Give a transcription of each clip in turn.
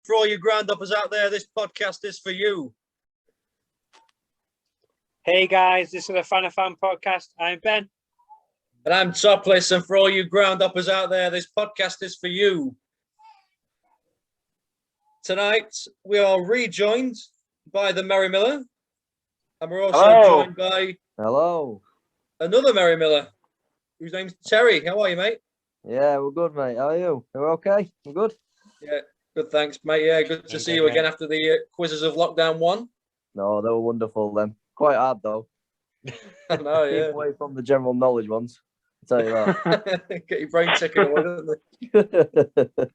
For all you ground-uppers out there, this podcast is for you. Hey guys, this is the Fan of Fan podcast. I'm Ben. And I'm Topless, and for all you ground-uppers out there, this podcast is for you. Tonight, we are rejoined by the Merry Miller, and we're also joined by another Merry Miller, whose name's Terry. How are you, mate? Yeah, we're good, mate. How are you? We're okay? We're good? Yeah, good, thanks, mate. Yeah, good to see you again after the quizzes of Lockdown 1. No, they were wonderful, then. Quite hard, though. I know, yeah. Keep away from the general knowledge ones. I'll tell you that. Get your brain ticking away, don't they?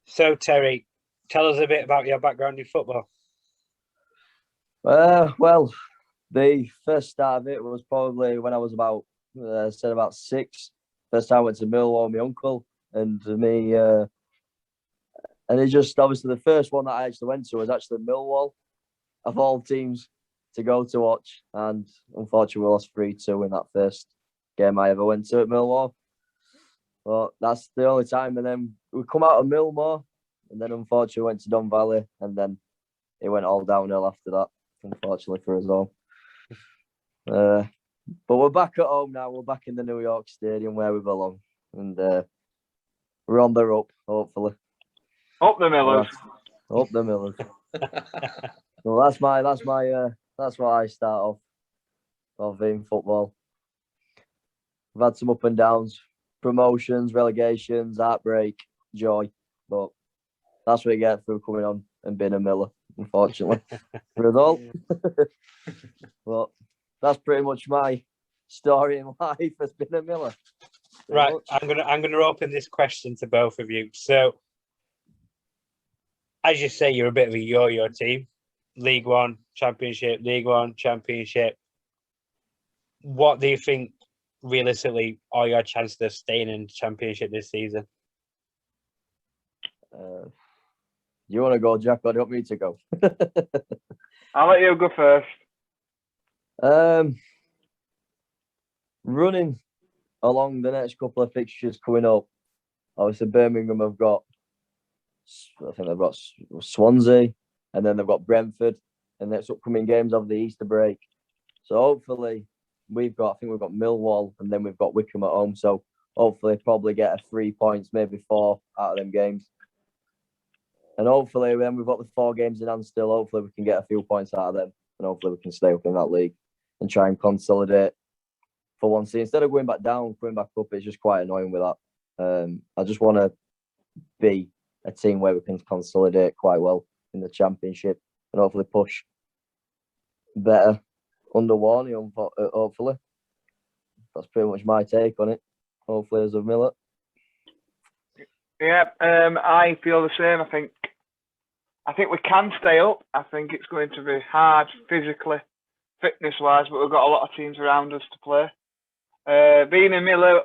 So, Terry, tell us a bit about your background in football. Well, the first start of it was probably when I was about 6. First time I went to Millwall with my uncle and me. And it just, obviously, the first one that I actually went to was actually Millwall, of all teams to go to watch. And unfortunately, we lost 3-2 in that first game I ever went to at Millwall. But that's the only time. And then we come out of Millmore, and then unfortunately went to Don Valley, and then it went all downhill after that, unfortunately for us all. But we're back at home now. We're back in the New York Stadium where we belong, and we're on the up, hopefully. Up the Millers. Up the Millers. Well, that's what I start off in football. I've had some up and downs, promotions, relegations, heartbreak, joy, but that's what you get for coming on and being a Miller, unfortunately, for us all. But that's pretty much my story in life as being a Miller. Right, I'm gonna open this question to both of you. So, as you say, you're a bit of a yo-yo team. League One, Championship, League One, Championship. What do you think, realistically, are your chances of staying in Championship this season? You want to go, Jack, or do you want me to go? I'll let you go first. Running along the next couple of fixtures coming up, obviously Birmingham have got, I think they've got Swansea, and then they've got Brentford, and next upcoming games of the Easter break. So hopefully we've got Millwall, and then we've got Wickham at home. So hopefully probably get 3 points, maybe 4 out of them games. And hopefully then we've got the 4 games in hand still. Hopefully we can get a few points out of them, and hopefully we can stay up in that league and try and consolidate for one season. Instead of going back down, going back up, it's just quite annoying with that. I just want to be a team where we can consolidate quite well in the Championship and hopefully push better under Warney, hopefully. That's pretty much my take on it, hopefully, as a Miller. Yeah, I feel the same. I think we can stay up. I think it's going to be hard physically, fitness-wise, but we've got a lot of teams around us to play. Being a Miller,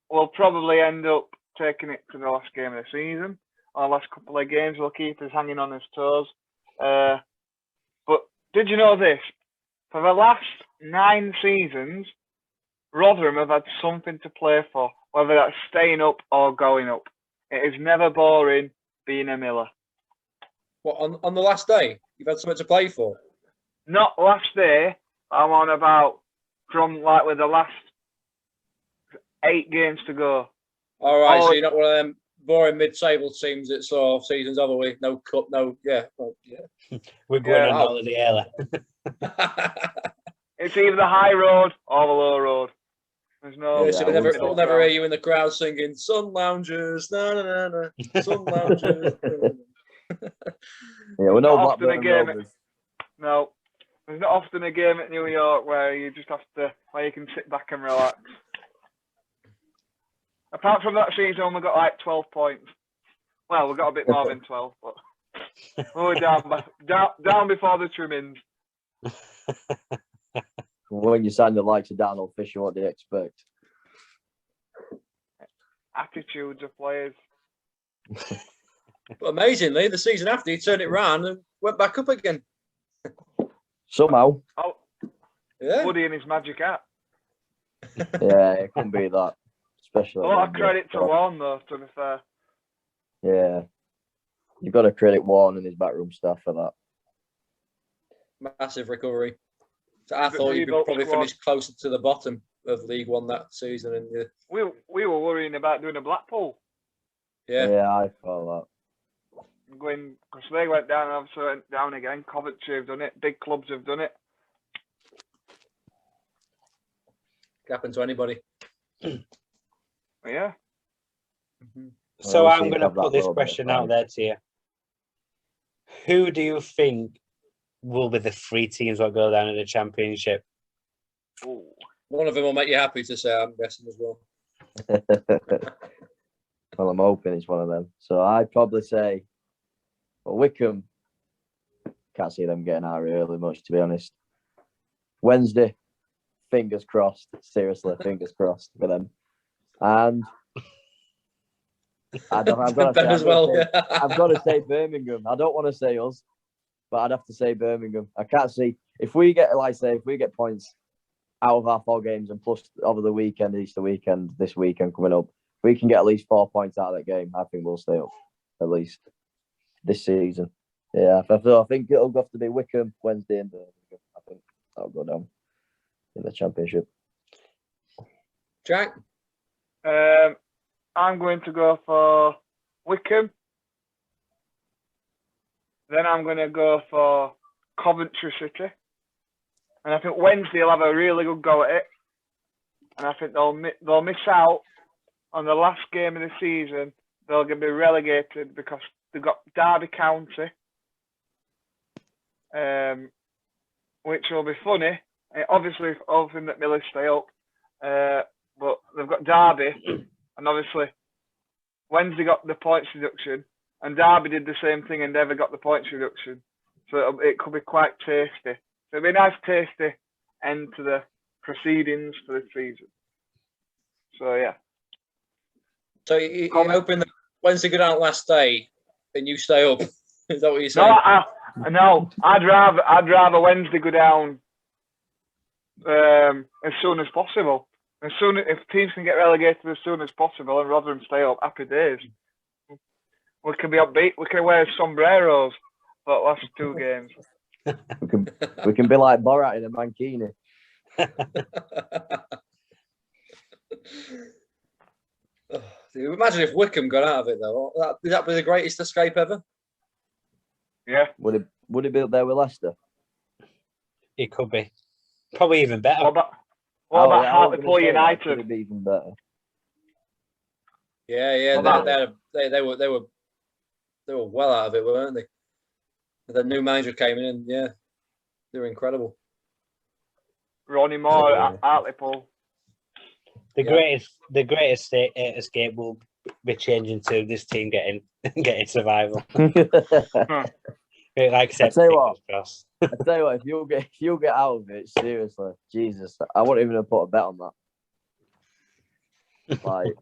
we'll probably end up taking it to the last game of the season. Our last couple of games will keep us hanging on his toes. But did you know this? For the last 9 seasons, Rotherham have had something to play for, whether that's staying up or going up. It is never boring being a Miller. What, on the last day? You've had something to play for? Not last day. I'm on about from with the last 8 games to go. All right, so you're not one of them boring mid-table teams that saw seasons over with no cup, no, yeah. Well, yeah. We're going on holiday early. It's either the high road or the low road. There's no. Yeah, so we'll never hear you in the crowd singing "Sun Loungers," na na na na, Sun Loungers. Yeah, we're not often a game. No, there's not often a game at New York where you can sit back and relax. Apart from that season, we got like 12 points. Well, we got a bit more than 12, but we're down before the trimmings. When you sign the likes of Donald Fisher, what do you expect? Attitudes of players. But amazingly, the season after, he turned it round and went back up again. Somehow. Oh, yeah. Woody and his magic hat. Yeah, it couldn't be that. Especially. A lot of credit to Warren, though, to be fair. Yeah. You've got to credit Warren and his backroom staff for that. Massive recovery. So I thought you could probably finish closer to the bottom of League One that season. And we were worrying about doing a Blackpool. Yeah, I thought that. Going because they went down and obviously went down again. Coventry have done it. Big clubs have done it. Could happen to anybody. Yeah. Mm-hmm. So I'm going to put this question out there to you. Who do you think will be the 3 teams that go down in the Championship? Ooh. One of them will make you happy to say, I'm guessing as well. Well, I'm hoping it's one of them. So I'd probably say, well, Wickham, can't see them getting out early much, to be honest. Wednesday, fingers crossed. Seriously, fingers crossed for them. And I've got to say Birmingham. I don't want to say us, but I'd have to say Birmingham. I can't see if we get points out of our 4 games and plus over the weekend, Easter weekend, this weekend coming up, if we can get at least 4 points out of that game, I think we'll stay up at least this season. Yeah, I think it'll have to be Wickham, Wednesday, and Birmingham. I think that'll go down in the Championship. Jack? I'm going to go for Wickham. Then I'm going to go for Coventry City. And I think Wednesday will have a really good go at it. And I think they'll miss out on the last game of the season. They'll be relegated because they've got Derby County, which will be funny. Obviously, hoping that Millers stay up. But they've got Derby, and obviously Wednesday got the points reduction, and Derby did the same thing and never got the points reduction. So it could be quite tasty. So it'll be a nice, tasty end to the proceedings for the season. So yeah. So you're hoping that Wednesday go down last day, and you stay up? Is that what you're saying? No, I'd rather Wednesday go down as soon as possible. If teams can get relegated as soon as possible and Rotherham stay up, happy days. We can be upbeat. We can wear sombreros for the last 2 games. we can be like Borat in a mankini. Imagine if Wickham got out of it though. Would that be the greatest escape ever? Yeah. Would it be up there with Leicester? It could be. Probably even better. What about Hartlepool United? Could it be even better? Yeah. They were well out of it, weren't they? The new manager came in, and yeah, they were incredible. Ronnie Moore at Hartlepool. The greatest escape will be changing to this team getting survival. Like I said, I tell you what, if you'll get out of it, seriously, Jesus, I wouldn't even have put a bet on that. Like,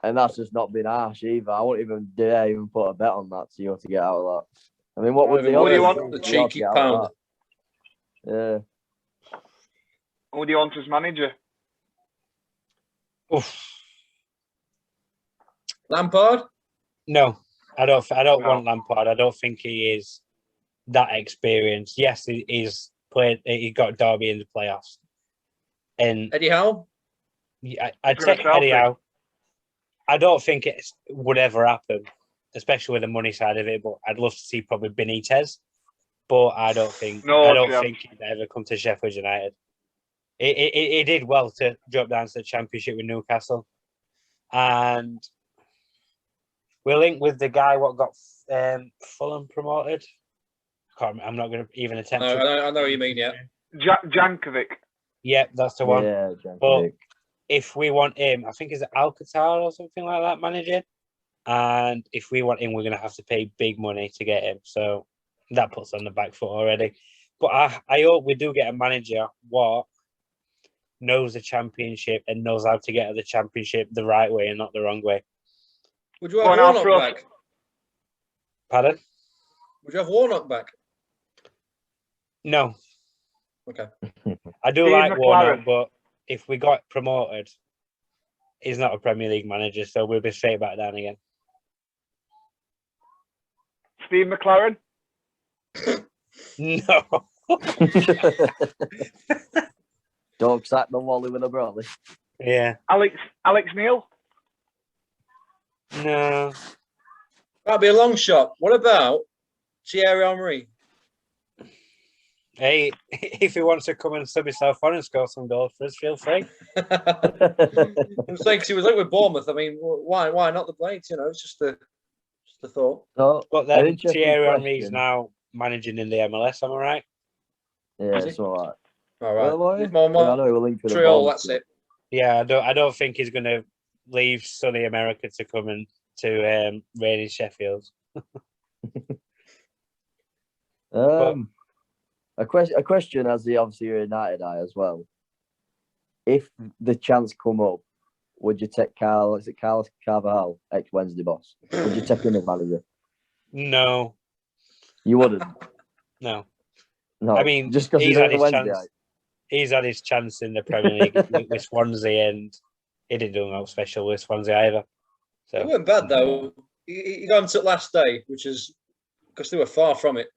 and that's just not been harsh either. I wouldn't even dare even put a bet on that to get out of that. I mean, what would the odds? What do you want? The cheeky pound. Yeah. Who do you want as manager? Oof. Lampard? No, I don't want Lampard. I don't think he is that experienced. Yes, he's played. He got Derby in the playoffs. And Eddie Howe? I'd take Eddie Howe. I don't think it would ever happen, especially with the money side of it. But I'd love to see probably Benitez. But I don't think he'd ever come to Sheffield United. He did well to drop down to the Championship with Newcastle, and we're linked with the guy what got Fulham promoted. I'm not going to even attempt. I know what you mean. Yeah, Jankovic. Yeah, that's the one. Yeah, Jankovic. But if we want him, I think it's Alcatraz or something like that managing. And if we want him, we're going to have to pay big money to get him. So that puts on the back foot already. But I hope we do get a manager what knows the Championship and knows how to get at the Championship the right way and not the wrong way. Would you have Warnock back? Pardon? Would you have Warnock back? No. Okay. I do like Warnock, but if we got promoted, he's not a Premier League manager, so we'll be straight back down again. Steve McLaren? No. Don't sack the Wally with a brolly. Yeah. Alex Neil? No. That'd be a long shot. What about Thierry Henry? Hey, if he wants to come and sub himself on and score some goals for us, feel free. I'm saying 'cause he was like with Bournemouth. I mean, why not the Blades? You know, it's just a thought. So, But then Thierry Henry's now managing in the MLS. Am I right? Yeah, it's all right. All right. I know he will link with Montreal, that's it. Yeah, I don't think he's going to leave sunny America to come and to rainy Sheffield. A question as the obviously you're United eye as well. If the chance come up, would you take Carlos Carvajal, ex-Wednesday boss? Would you take him as manager? No. You wouldn't? No. No. I mean, just because he's had his Wednesday chance. He's had his chance in the Premier League with Swansea, and he didn't do no special with Swansea either. So it wasn't bad though. He got into it last day, which is because they were far from it.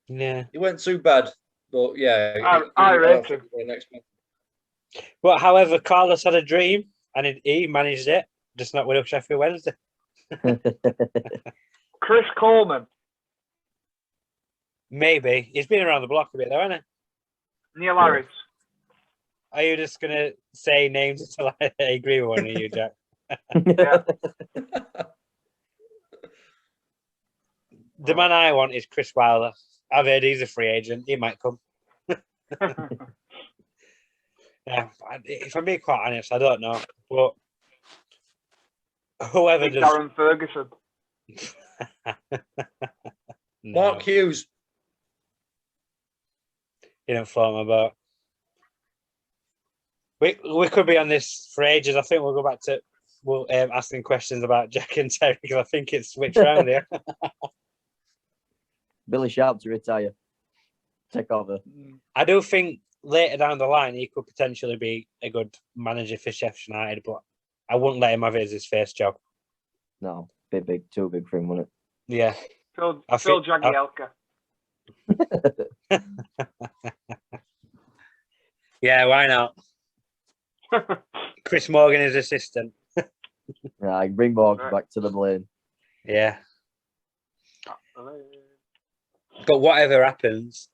Yeah, he went too bad, but yeah, I rate him. But however, Carlos had a dream, and he managed it. Just not with Sheffield Wednesday. Chris Coleman. Maybe he's been around the block a bit, though, hasn't he? Neil Harris. Are you just gonna say names until I agree with one of you, Jack? Yeah. The man I want is Chris Wilder. I've heard he's a free agent. He might come. Yeah, if I'm being quite honest, I don't know. But whoever does... Darren Ferguson. No. Mark Hughes. You don't float my boat. We could be on this for ages. I think we'll go back to asking questions about Jack and Terry because I think it's switched around here. Billy Sharp to retire. Take over. I do think later down the line he could potentially be a good manager for Sheffield United, but I wouldn't let him have it as his first job. No, too big for him, wouldn't it? Yeah. Phil Jagielka. Yeah, why not? Chris Morgan is assistant. Right, bring Morgan back to the blame. Yeah. But whatever happens,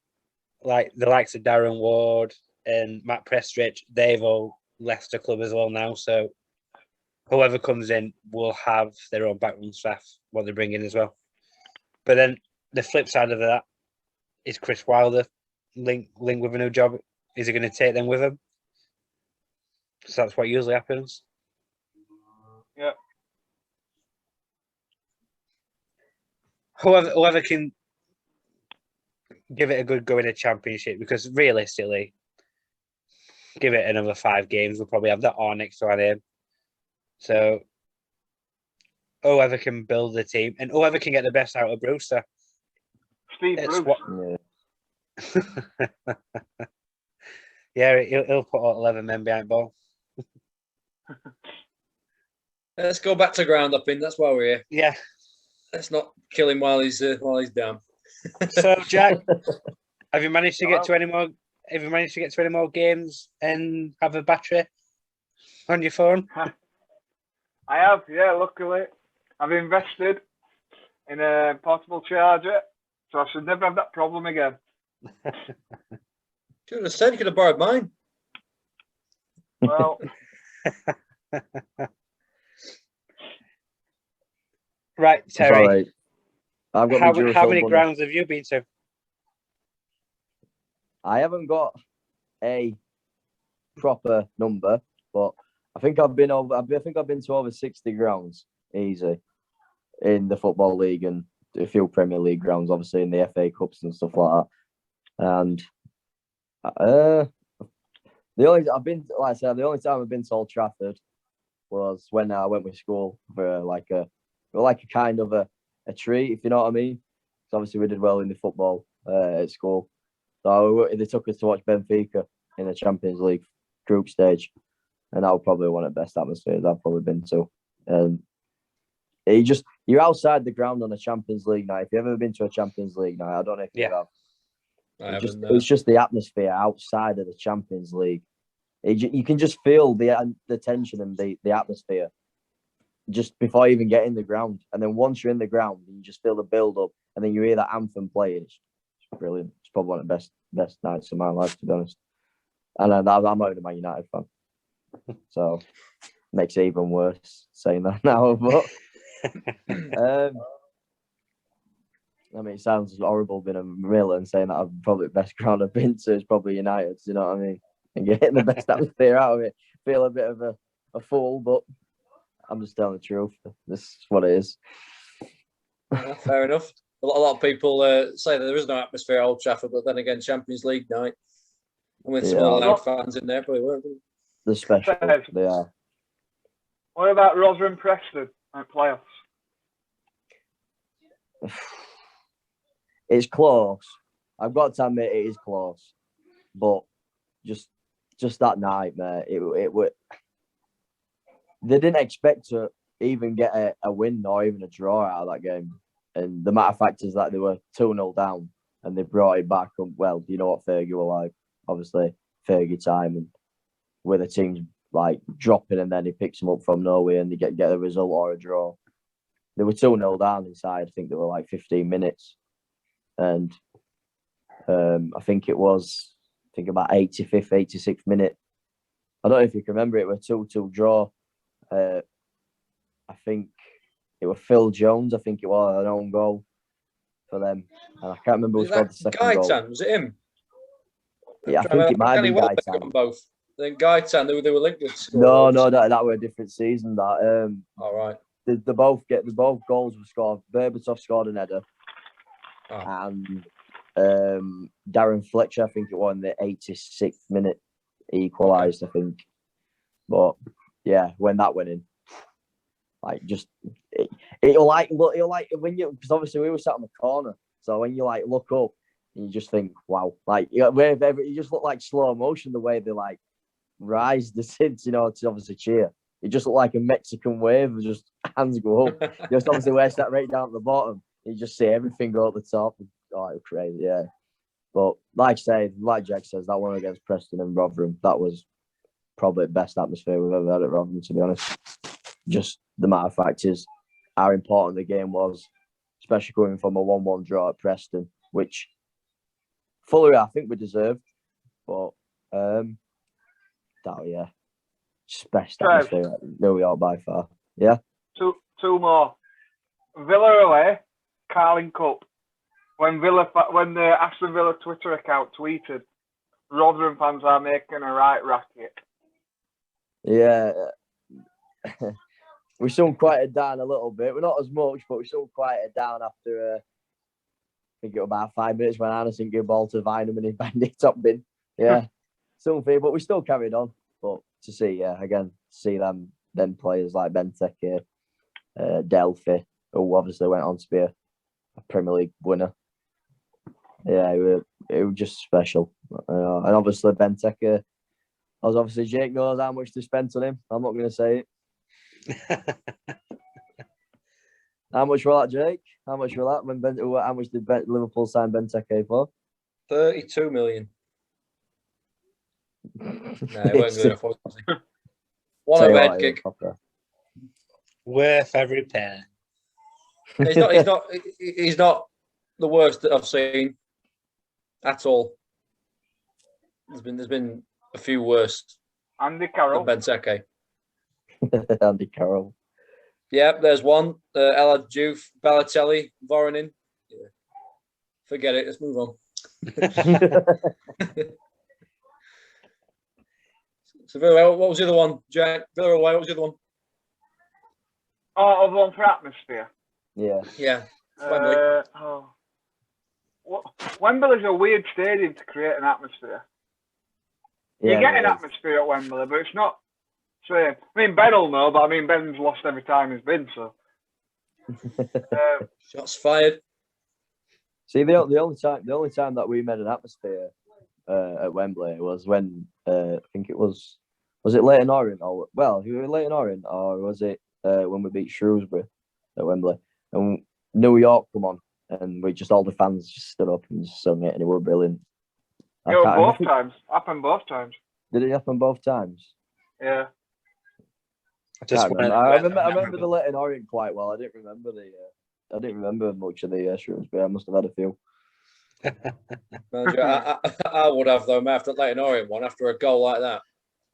like the likes of Darren Ward and Matt Prestridge, they've all left the club as well now. So whoever comes in will have their own backroom staff, what they bring in as well. But then the flip side of that is Chris Wilder link with a new job. Is he going to take them with him? So that's what usually happens. Yeah. Whoever can give it a good go in a championship, because realistically, give it another 5 games, we'll probably have that R next to our name. So whoever can build the team and whoever can get the best out of Brewster. Steve Bruce. Yeah, he'll put all 11 men behind ball. Let's go back to ground up in. That's why we're here. Yeah. Let's not kill him while he's down. So, Jack, have you managed to get to any more? Have you managed to get to any more games and have a battery on your phone? I have, yeah. Luckily, I've invested in a portable charger, so I should never have that problem again. Should have said you could have borrowed mine. Well, right, Terry. Right. I've got how many grounds have you been to? I haven't got a proper number, but I think I've been to over 60 grounds easy in the Football League and a few Premier League grounds, obviously in the FA Cups and stuff like that. And the only time I've been to Old Trafford was when I went with school for like a kind of a treat, if you know what I mean. So obviously we did well in the football at school. So they took us to watch Benfica in the Champions League group stage, and that was probably one of the best atmospheres I've probably been to. you're outside the ground on a Champions League night. If you've ever been to a Champions League night, I don't know if you have. It's just the atmosphere outside of the Champions League. You can just feel the tension and the atmosphere just before you even get in the ground. And then once you're in the ground, you just feel the build up, and then you hear that anthem play. It's brilliant. It's probably one of the best nights of my life, to be honest. And I'm not even a Man United fan, so it makes it even worse saying that now. But I mean, it sounds horrible being a Miller and saying that I'm probably the best ground I've been to is probably United. You know what I mean? And getting the best atmosphere out of it. Feel a bit of a fool, but I'm just telling the truth. This is what it is. Yeah, fair enough. A lot of people say that there is no atmosphere at Old Trafford, but then again, Champions League night, with some loud fans in there, probably weren't they? They're special. They are. What about Rotherham Preston at playoffs? It's close. I've got to admit it is close, but just that night, mate, it would. They didn't expect to even get a win or even a draw out of that game, and the matter of fact is that they were 2-0 down and they brought it back. And well, you know what Fergie were like. Obviously, Fergie time, and where the team's like dropping, and then he picks them up from nowhere and they get a result or a draw. They were 2-0 down inside. I think they were like 15 minutes. And I think it was about 85th, 86th minute. I don't know if you can remember it. It was a 2-2 draw. I think it was Phil Jones. I think it was an own goal for them. And I can't remember who scored the second goal. Was it him? Yeah, I think it might have been Gaitan. Both. Then Gaitan, they were linked with. No, that were a different season. That all right. They both goals were scored. Berbatov scored an header, and Darren Fletcher, I think it was in the 86th minute, equalised. I think, but yeah, when that went in, like just it'll like when you, because obviously we were sat on the corner, so when you like look up, and you just think, wow, like you just look like slow motion the way they like rise the sids, to obviously cheer. It just looked like a Mexican wave, just hands go up. Just obviously where it's that right down at the bottom. You just see everything go at the top. Oh, it was crazy, yeah. But like Jack says, that one against Preston and Rotherham, that was probably the best atmosphere we've ever had at Rotherham, to be honest. Just the matter of fact is how important the game was, especially coming from a 1-1 draw at Preston, which fully I think we deserved. But yeah. Best atmosphere at New York by far. Yeah. Two more. Villa away, Carling Cup. When the Aston Villa Twitter account tweeted, Rotherham fans are making a right racket. Yeah. We soon quieted down a little bit. We're not as much, but we soon quieted down after I think it was about 5 minutes when Anderson gave the ball to Vinham and he banged it top bin. Yeah. Something, but we still carried on. But to see, see them players like Benteke, Delphi, who obviously went on to be a Premier League winner. Yeah, it was just special. And obviously Benteke, as obviously Jake knows how much they spent on him. I'm not going to say it. How much for that, Jake? How much for that? How much did Liverpool sign Benteke for? 32 million. No, it wasn't good enough. One overhead kick. Worth every penny. He's not the worst that I've seen at all. There's been a few worse. Andy Carroll. Benteke. Andy Carroll. Yeah, there's one. El Diouf, Balotelli, Voronin. Yeah. Forget it. Let's move on. So Villa, what was the other one, Jack? Villa away, what was the other one? Oh, other one for atmosphere. Yeah. Wembley. Wembley's a weird stadium to create an atmosphere. You get an atmosphere at Wembley, but it's not same. I mean, Ben will know, but Ben's lost every time he's been, so. Shots fired. See, the only time that we made an atmosphere at Wembley was when I think it was it Leyton Orient or Leyton Orient or was it when we beat Shrewsbury at Wembley? and New York come on, and we just all the fans just stood up and just sung it, and it was brilliant. Happened both times. Did it happen both times? Yeah. I remember the Leighton Orient quite well. I didn't remember much of the Shrewsbury, but I must have had a few. I would have, though, after Leighton Orient one, after a goal like that.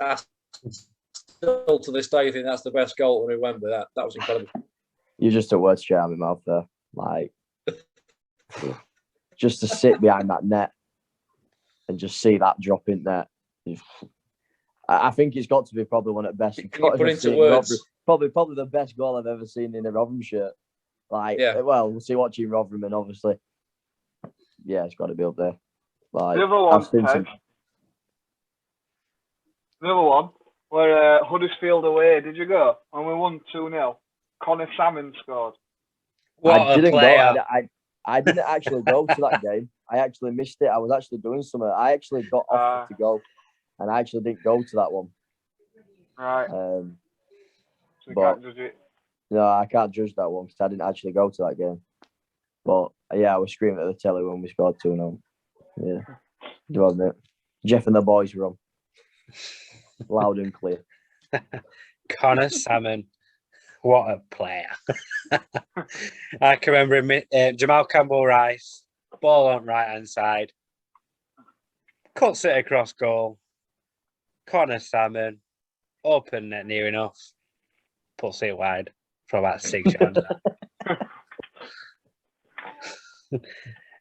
I still to this day think that's the best goal when we went with that. That was incredible. You just took words straight out of my mouth there. Like, just to sit behind that net and just see that drop in there. I think it's got to be probably one of the best. Put into words. Probably the best goal I've ever seen in a Rotherham shirt. Like, well, we'll see watching Rotherham, and obviously, yeah, it's got to be up there. Like, the other one, where Huddersfield away. Did you go? And we won 2-0. Connor Salmon scored. I didn't actually go to that game. I actually missed it. I was actually doing something. I actually got offered to go, and I actually didn't go to that one. Right. So you can't judge it. No, I can't judge that one because I didn't actually go to that game. But yeah, I was screaming at the telly when we scored 2-0. Yeah, do admit. Jeff and the boys were on. Loud and clear. Connor Salmon, what a player. I can remember him, Jamal Campbell-Rice, ball on right hand side, cuts it across goal. Connor Salmon, open net near enough, puts it wide for about 6 yards.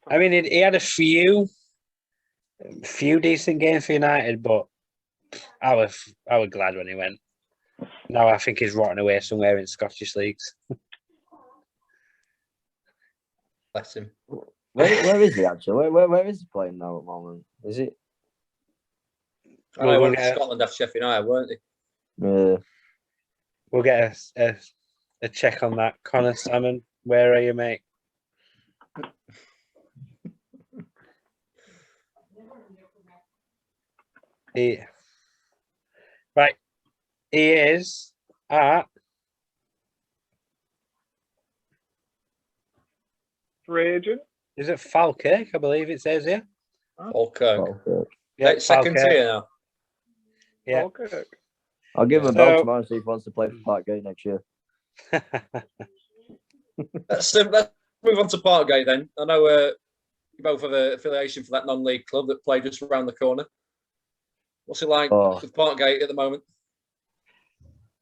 I mean, he had a few decent games for United, but I was glad when he went. Now I think he's rotting away somewhere in Scottish leagues. Bless him. Where is he actually? Where is he playing now at the moment? Is it? I went to Scotland after Sheffield United, weren't they? Yeah. We'll get a check on that. Connor Salmon, where are you, mate? Right. He is at free agent. Is it Falkirk? I believe it says here. Falkirk. Yeah, second tier now. Yeah. Falkirk. I'll give him a bell tomorrow and see if he wants to play for Parkgate next year. Let's move on to Parkgate then. I know you both have an affiliation for that non-league club that play just around the corner. What's it like with Parkgate at the moment?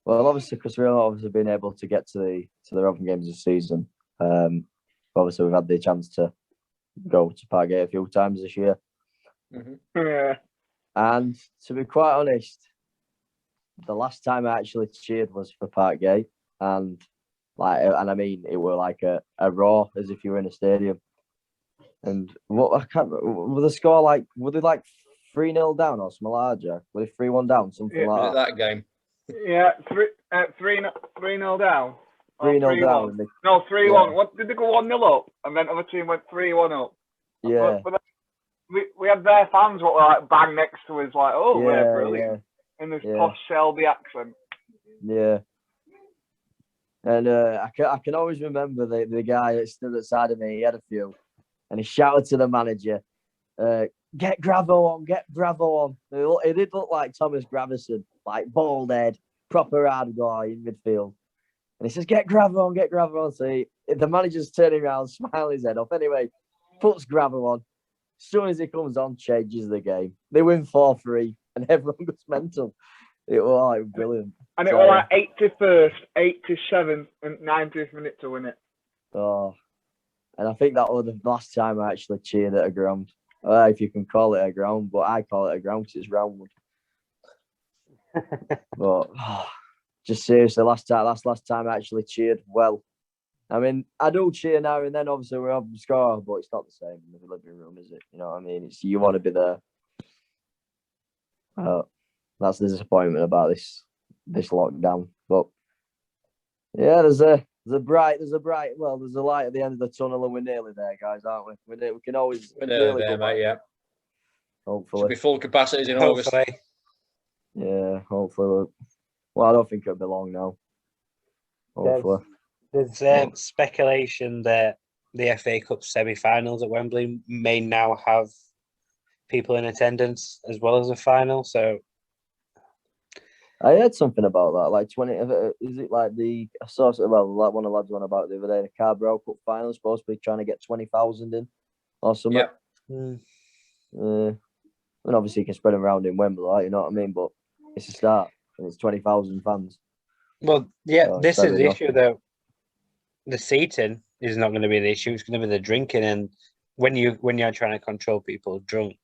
Well, obviously, because we've obviously been able to get to the Rotherham games this season. Obviously, we've had the chance to go to Parkgate a few times this year. Mm-hmm. Yeah. And to be quite honest, the last time I actually cheered was for Parkgate, and I mean it were like a roar as if you were in a stadium. And were the score like? Were they like 3-0 down or something larger? Were they 3-1 down? Something like that game. Yeah, 3-0 down. 3-0 down. No, 3-1. Yeah. What did they go 1-0 up, and then other team went 3-1 up? Yeah. But we had their fans what were like bang next to us, like, oh, yeah, we're brilliant in this posh Selby accent. Yeah. And I can always remember the guy that stood at the side of me. He had a few, and he shouted to the manager, "Get Gravo on, get Bravo on." It did look like Thomas Gravison, like bald head, proper hard guy in midfield. And he says, "Get Gravo on, get Gravo on." So the manager's turning around, smiling his head off. Anyway, puts Gravo on. As soon as he comes on, changes the game. They win 4-3, and everyone goes mental. It was brilliant. And it was like 81st, 87th, and 90th minute to win it. Oh, and I think that was the last time I actually cheered at a ground. If you can call it a ground, but I call it a ground because it's roundwood. But just seriously, last time I actually cheered well. I mean, I do cheer now and then. Obviously, we're up the score, but it's not the same in the living room, is it? You know what I mean? It's you want to be there. That's the disappointment about this lockdown. But yeah, there's a light at the end of the tunnel, and we're nearly there, guys, aren't we? We can always. We're nearly there, mate. Yeah. Hopefully, should be full capacities in August. Yeah, hopefully. Well, I don't think it'll be long now. Hopefully. There's speculation that the FA Cup semi-finals at Wembley may now have people in attendance as well as the final. So I heard something about that. Like 20, is it like I saw something about like one of the lads on about the other day. The Carabao Cup final is supposed to be trying to get 20,000 in or something. Yeah. And obviously you can spread them around in Wembley, like, you know what I mean? But it's a start, and it's 20,000 fans. Well, yeah, So this is the issue though. The seating is not going to be the issue. It's going to be the drinking, and when you're trying to control people drunk,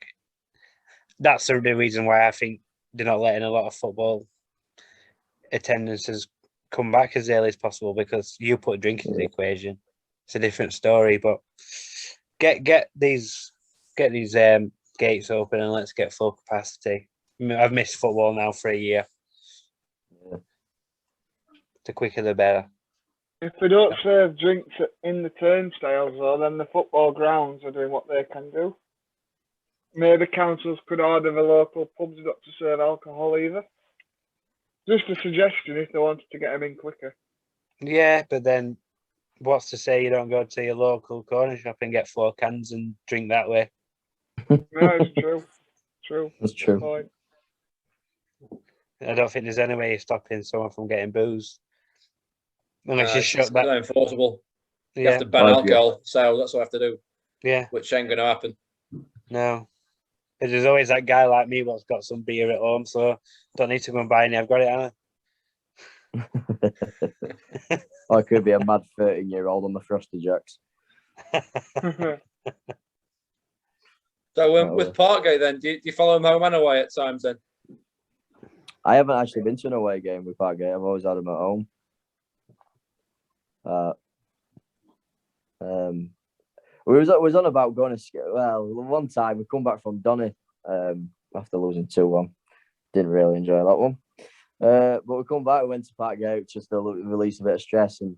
that's the reason why I think they're not letting a lot of football attendances come back as early as possible, because you put drinking in the equation. It's a different story, but get these gates open and let's get full capacity. I mean, I've missed football now for a year. Yeah. The quicker the better. If they don't serve drinks in the turnstiles, though, then the football grounds are doing what they can do. Maybe councils could order the local pubs not to serve alcohol either. Just a suggestion if they wanted to get them in quicker. Yeah, but then what's to say you don't go to your local corner shop and get 4 cans and drink that way? No, it's true. True. That's true. Good point. I don't think there's any way of stopping someone from getting booze. Unless you shut it's that. not enforceable. You Yeah. have to ban alcohol, so that's what I have to do. Yeah. Which ain't going to happen. No. But there's always that guy like me what's got some beer at home, so don't need to go and buy any. I've got it, Anna. Or it could be a mad 13-year-old on the Frosty Jacks. So with Parkgate then, do you follow them home and away at times then? I haven't actually been to an away game with Parkgate. I've always had them at home. We was on about going to one time we come back from Donny after losing 2-1. Didn't really enjoy that one. But we come back, we went to Parkgate just to release a bit of stress, and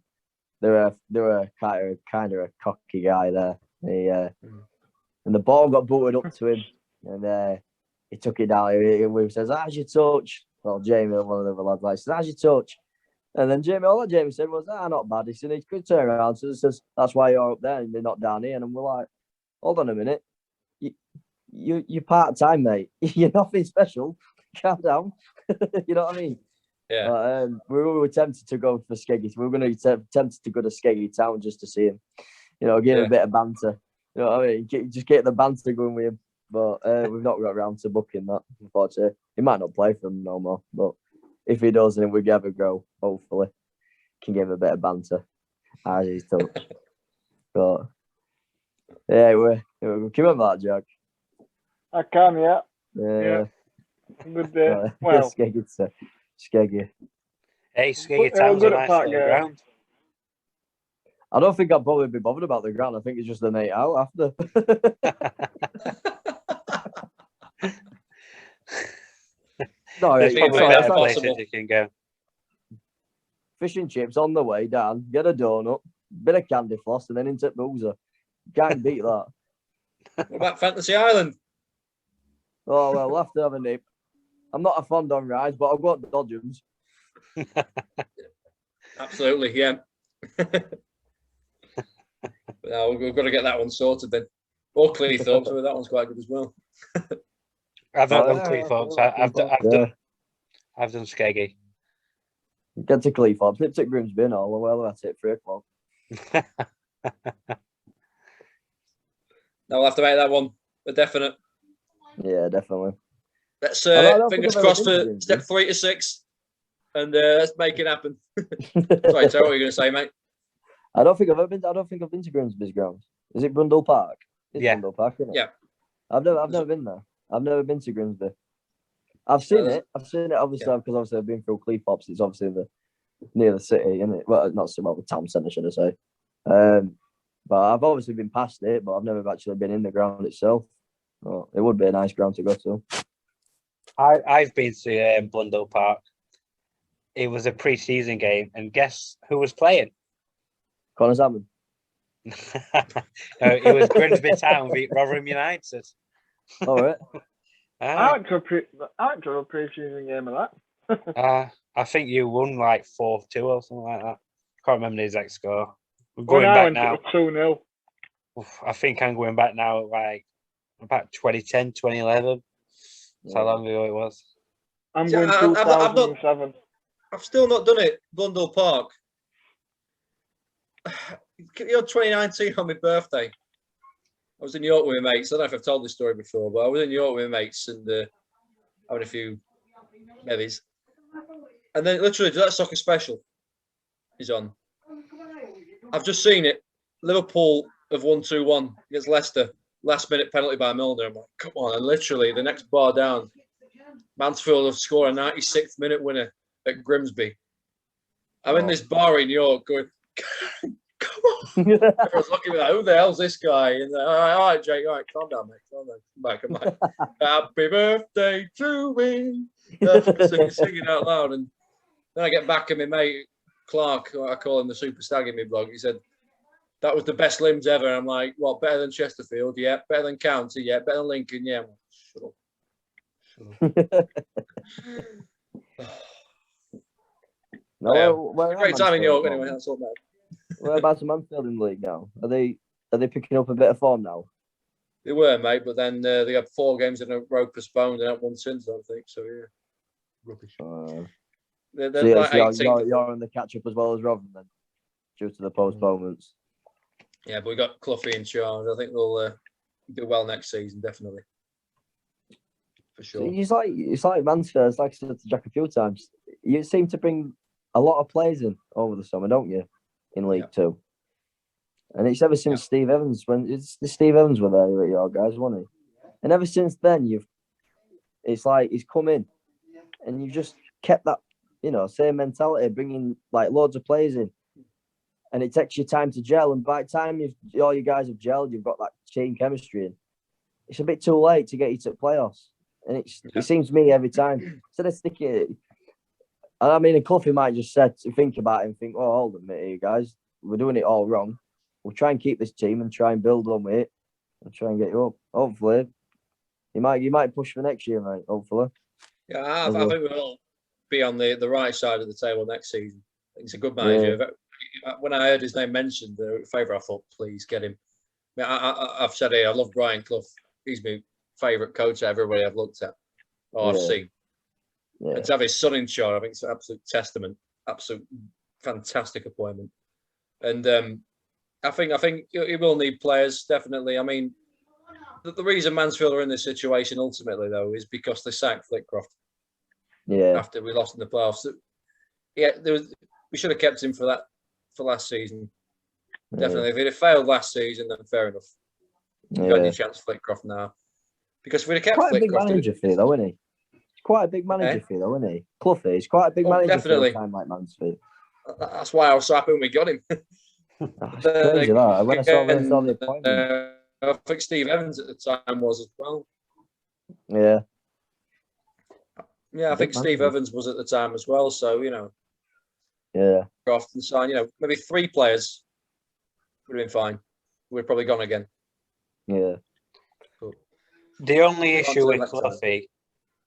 there were kind of a cocky guy there. And the ball got booted up to him, and he took it down. He says, "How's your touch?" Well, Jamie, one of the other lads, like, says, "How's your touch?" And then all that Jamie said was, "Not bad." He said, "He could turn around." So he says, "That's why you're up there and they're not down here." And we're like, "Hold on a minute, you're part time, mate. You're nothing special. Calm down." You know what I mean? Yeah. But, we were tempted to go for Skeggy. We were going to be tempted to go to Skeggy Town just to see him. You know, give him a bit of banter. You know what I mean? Just get the banter going with him. But we've not got around to booking that, unfortunately. He might not play for them no more, but if he does, then we have a go. Hopefully, can give him a bit of banter as he's touch. But yeah, can you remember that, Jack? I can, yeah. Yeah. Good day. Well, Skeggy. Hey, Skeggy Town's a nice little ground. I don't think I'd probably be bothered about the ground. I think it's just the night out after. No, there's probably better places you can go. Fish and chips on the way down, get a donut, bit of candy floss, and then into boozer. Can't beat that. What about Fantasy Island? Oh, well, we'll have to have a nip. I'm not a fond on rides, but I've got Dodgems. Absolutely, yeah. No, we've got to get that one sorted then. Or Cleethorpes, so that one's quite good as well. I've not done Cleethorpes. I've done Skeggy. Get to Cleethorpes, nip to Grimsby and all the way at it, 3 o'clock. No, we'll have to make that one a definite. Yeah, definitely. Let's fingers crossed for step 3 to 6, and let's make it happen. Sorry, Terry, what were you going to say, mate? I don't think I've been to Grimsby's grounds. Is it Brundle Park? It's Brundle Park, isn't it? Yeah. I've never been there. I've never been to Grimsby. I've seen it obviously because I've been through Cleethorpes. It's obviously near the city, isn't it? Well, not so well, the town centre, should I say? But I've obviously been past it, but I've never actually been in the ground itself. Oh, it would be a nice ground to go to. I've been to Blundell Park. It was a pre-season game, and guess who was playing? Connor Salmon. It was Grimsby Town beat Rotherham United. All right. I went to a pre-season game of that. I think you won like 4-2 or something like that. Can't remember the exact score. We're Well, going back now. It was 2-0. I think I'm going back now, like about 2010, 2011. That's how long ago it was. I'm going 2007. I've still not done it. Blundell Park. 2019 on my birthday. I was in York with my mates. I don't know if I've told this story before, but I was in York with my mates and having a few bevies. And then literally that soccer special is on. I've just seen it. Liverpool have won 2-1 against Leicester. Last minute penalty by Milner. I'm like, come on. And literally the next bar down, Mansfield have scored a 96th minute winner at Grimsby. I'm in this bar in York going, come on. Everyone's looking at me like, who the hell's this guy? And all right, Jake, all right, calm down, mate. Calm down. Come back. Happy birthday to me. Singing out loud. And then I get back and my mate, Clark, I call him the super stag in my blog, he said, that was the best limbs ever. And I'm like, what, better than Chesterfield? Yeah. Better than County? Yeah. Better than Lincoln? Yeah. Shut up. No, great time in York anyway. That's all that. Whereabouts are Mansfield in the league now? Are they picking up a bit of form now? They were, mate, but then they had 4 games in a row postponed and not won since, I don't think. So yeah, rubbish. They're like you're on the catch up as well as Rotherham then, due to the postponements. Yeah, but we got Cloughie in charge. I think they'll do well next season, definitely. For sure. So it's like Mansfield. It's like I said to Jack a few times. You seem to bring a lot of players in over the summer, don't you? In League Two, and it's ever since Steve Evans Steve Evans were there at your guys, wasn't he? And ever since then, it's like he's come in, and you've just kept that same mentality, bringing like loads of players in. And it takes you time to gel. And by the time all you guys have gelled, you've got that team chemistry in. It's a bit too late to get you to the playoffs. And it seems to me every time. Instead of sticking it. And I mean, Cloughie might just think about it and think, oh, hold on a minute, you guys. We're doing it all wrong. We'll try and keep this team and try and build on with it and try and get you up. Hopefully. You might push for next year, mate. Hopefully. Yeah, I think we'll be on the right side of the table next season. I think he's a good manager. Yeah. When I heard his name mentioned, the favourite, I thought, please get him. I mean, I've said it. I love Brian Clough. He's my favourite coach out of everybody I've looked at or I've seen. Yeah. And to have his son in charge, I think it's an absolute testament. Absolute fantastic appointment. And I think he will need players, definitely. I mean, the reason Mansfield are in this situation ultimately, though, is because they sacked Flitcroft. Yeah. After we lost in the playoffs. Yeah, we should have kept him for last season. Definitely. If he'd have failed last season, then fair enough. You've got any chance Flitcroft now. Because if we'd have kept quite Flitcroft... Quite a big manager for you, though, isn't he? Quite a big manager for you, though, isn't he? Cloughie, he's quite a big manager definitely. for a time like Mansfield. That's why I was so happy when we got him. That's crazy, that. When I saw the appointment. I think Steve Evans at the time was as well. Yeah. Yeah, I think Steve Evans was at the time as well. So, Yeah. Often sign, maybe 3 players would have been fine. We'd probably gone again. Yeah. But the only issue with Cloughie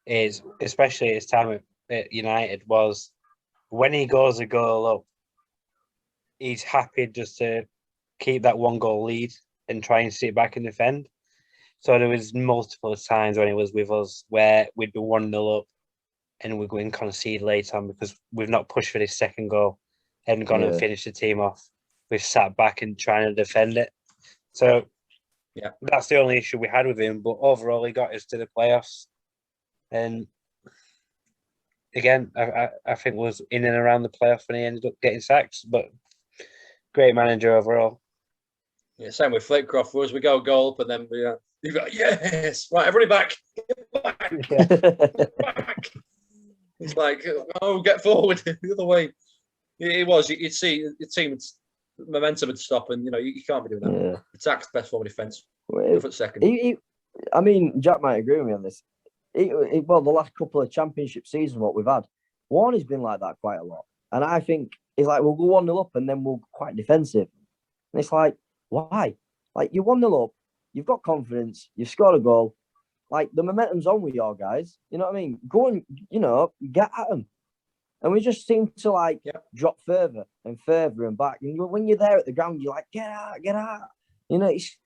is, especially his time at United, was when he goes a goal up, he's happy just to keep that 1-goal lead and try and sit back and defend. So there was multiple times when he was with us where we'd be 1-0 up and we're going to concede late on because we've not pushed for this second goal and gone and finished the team off. We've sat back and trying to defend it. So that's the only issue we had with him. But overall, he got us to the playoffs. And again, I think was in and around the playoff when he ended up getting sacked. But great manager overall. Yeah, same with Flitcroft for us. We go goal up and then you go, yes, right, everybody back. Get back. Get back. It's like, get forward the other way. It was. You'd see the team momentum would stop, and you can't be doing that. Yeah. Attack's best form of defence. For second. I mean, Jack might agree with me on this. Well, the last couple of championship seasons, what we've had, Warney's been like that quite a lot, and I think it's like we'll go 1-0 up, and then we'll go quite defensive. And it's like, why? Like you're 1-0 up, you've got confidence, you've scored a goal. Like the momentum's on with your guys. You know what I mean? Go and get at them. And we just seem to like Yep. drop further and further and back. And when you're there at the ground, you're like, get out, get out. You know, it's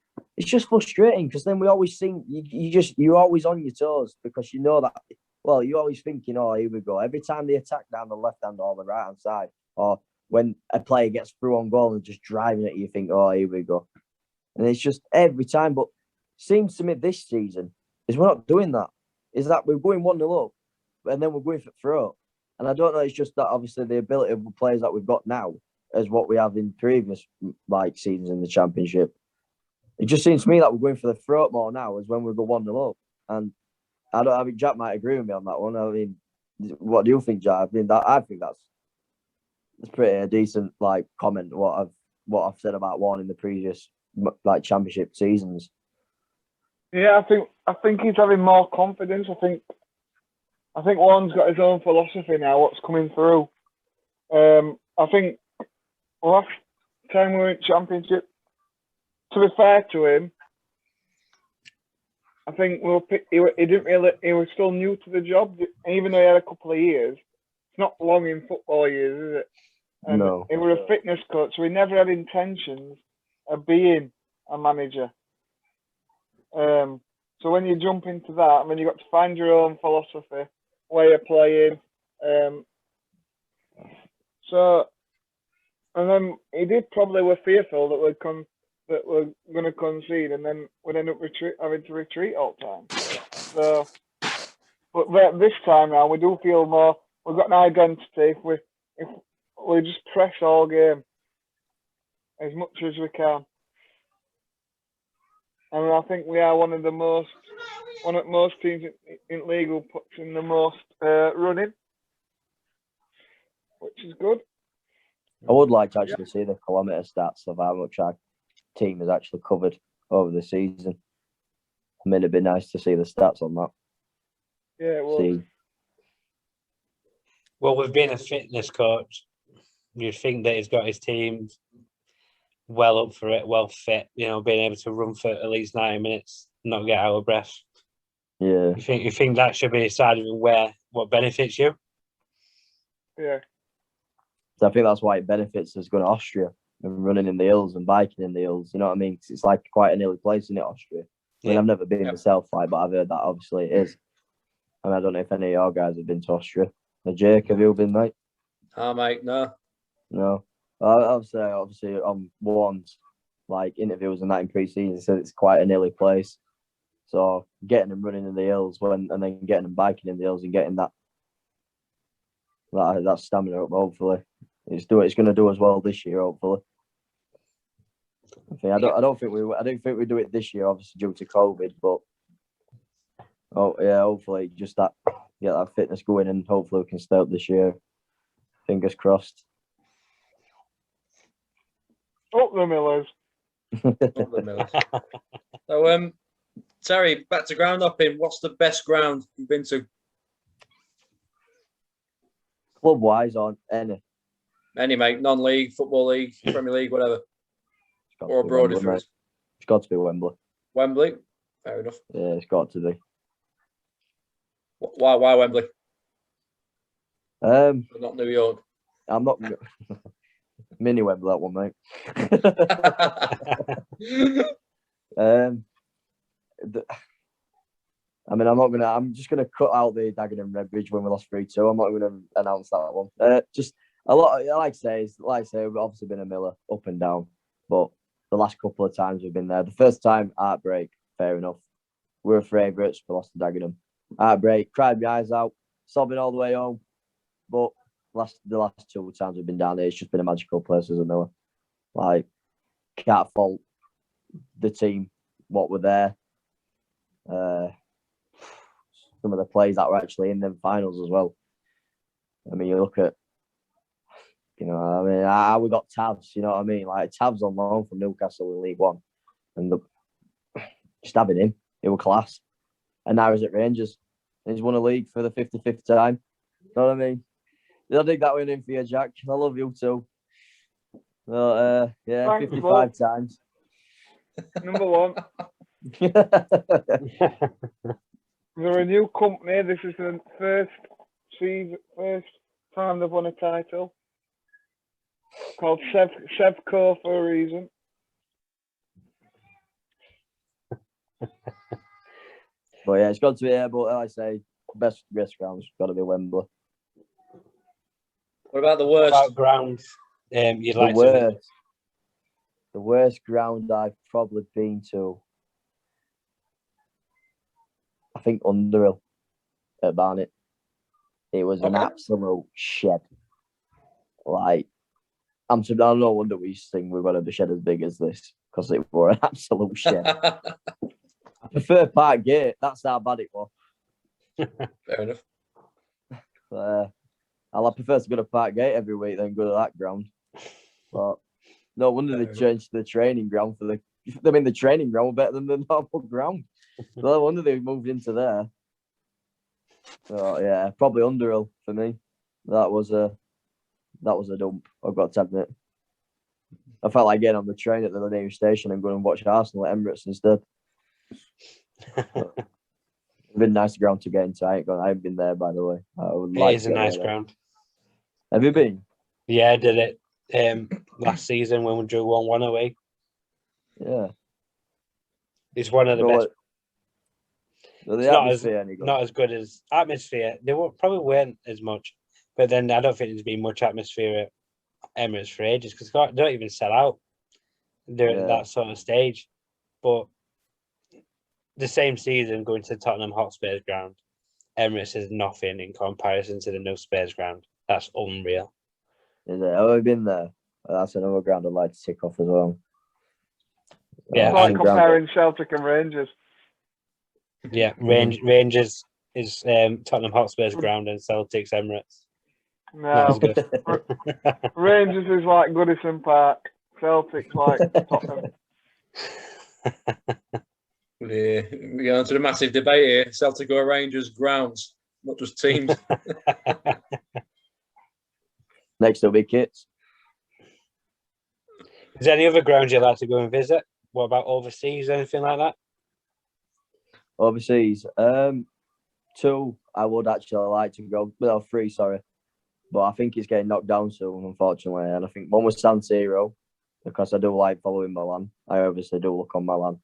just frustrating because then we always seem you're always on your toes because you know that. Well, you're always thinking, oh, here we go. Every time they attack down the left hand or the right hand side, or when a player gets through on goal and just driving it, you think, oh, here we go. And it's just every time. But seems to me this season is we're not doing that. Is that we're going 1-0 up and then we're going for throw. And I don't know, it's just that obviously the ability of the players that we've got now is what we have in previous like seasons in the Championship. It just seems to me that we're going for the throat more now as when we go 1-0 up. And I think Jack might agree with me on that one. I mean, what do you think, Jack? I think that's pretty a decent like comment what I've said about one in the previous like Championship seasons. Yeah, I think he's having more confidence. I think Warren's got his own philosophy now. What's coming through? I think last time we were in Championship, to be fair to him, I think he was still new to the job. Even though he had a couple of years, it's not long in football years, is it? And No. he was a fitness coach, so he never had intentions of being a manager. So when you jump into that, I mean, you've got to find your own philosophy, way of playing. And then he did probably were fearful that we're going to concede, and then we'd end up having to retreat all the time. So, but this time now, we do feel more. We've got an identity. If we just press all game as much as we can. And I think we are one of most teams in league who puts in the most running, which is good. I would like to actually see the kilometre stats of how much our team has actually covered over the season. I mean, it'd be nice to see the stats on that. Yeah, well. Well, with being a fitness coach, you'd think that he's got his team well up for it, well fit, being able to run for at least 90 minutes, not get out of breath. Yeah. You think that should be a side of what benefits you? Yeah. So I think that's why it benefits us going to Austria and running in the hills and biking in the hills. You know what I mean? It's like quite an hilly place, isn't it, Austria? I mean, I've never been myself, but I've heard that obviously it is. And I don't know if any of your guys have been to Austria. Jake, have you been, mate? Mate, no. No. Obviously, on one's like interviews and that in pre-season said it's quite an hilly place. So getting them running in the hills and then getting them biking in the hills and getting that stamina up, hopefully, it's going to do as well this year. Hopefully, I don't think we do it this year, obviously due to COVID. But hopefully, just get that fitness going, and hopefully we can stay up this year. Fingers crossed. Up the Millers. So, Terry, back to ground hopping. What's the best ground you've been to? Club-wise or any? Any, mate. Non-league, football league, Premier League, whatever. Or abroad if there is. It's got to be Wembley. Wembley? Fair enough. Yeah, it's got to be. Why Wembley? Not New York. I'm not... Mini Wembley, that one, mate. I'm just gonna cut out the Dagenham Redbridge when we lost 3-2. I'm not gonna announce that one. Just a lot. Like I say, we've obviously been a Miller up and down, but the last couple of times we've been there. The first time, heartbreak. Fair enough. We were favourites. We lost to Dagenham. Heartbreak. Cried my eyes out. Sobbing all the way home. But the last 2 times we've been down there, it's just been a magical place as a Miller. Like, can't fault the team, what were there. Some of the plays that were actually in them finals as well. I mean, you look at, how we got Tabs, you know what I mean? Like, Tabs on loan from Newcastle in League One. And just having him, it was class. And now he's at Rangers. And he's won a league for the 55th time. You know what I mean? I'll dig that one in for you, Jack. I love you too. Well, Thanks, 55 times. Number one. They're a new company. This is the first time they've won a title. Called Sevco for a reason. But yeah, it's got to be but like I say, best ground's got to be Wembley. What about the What worst? about grounds you'd like to visit? The worst ground I've probably been to, I think Underhill at Barnet. It was an Okay. absolute shed. Like, I'm no wonder we think we've got a shed as big as this because it was an absolute shed. I prefer Park Gate. That's how bad it was. Fair enough. I'll prefer to go to Park Gate every week than go to that ground. But no wonder they changed the training ground for the. I mean, the training ground was better than the normal ground. No wonder they moved into there. So yeah, probably Underhill for me. That was a dump. I've got to admit. I felt like getting on the train at the nearest station and going and watch Arsenal at Emirates instead. It'd been a nice ground to get into. I haven't been there, by the way. It is a nice ground. Have you been? Yeah, I did it last season when we drew 1-1 away. Yeah. It's one of the best. It's not as good as atmosphere. Probably weren't as much, but then I don't think there's been much atmosphere at Emirates for ages because they don't even sell out. They're at that sort of stage. But the same season going to Tottenham Hotspur's ground, Emirates is nothing in comparison to the No Spurs ground. That's unreal. Is it? I've been there. That's another ground I'd like to tick off as well. Yeah, it's like comparing Celtic and Rangers. Yeah, Rangers is Tottenham Hotspur's ground and Celtic's Emirates. No, Rangers is like Goodison Park. Celtic's like Tottenham. Yeah, we go on to the massive debate here: Celtic or Rangers grounds, not just teams. Next will be kits. Is there any other grounds you'd like to go and visit? What about overseas, anything like that? Overseas, 2 I would actually like to go. Well, 3, sorry, but I think it's getting knocked down soon, unfortunately. And I think one was San Siro because I do like following Milan. I obviously do look on Milan,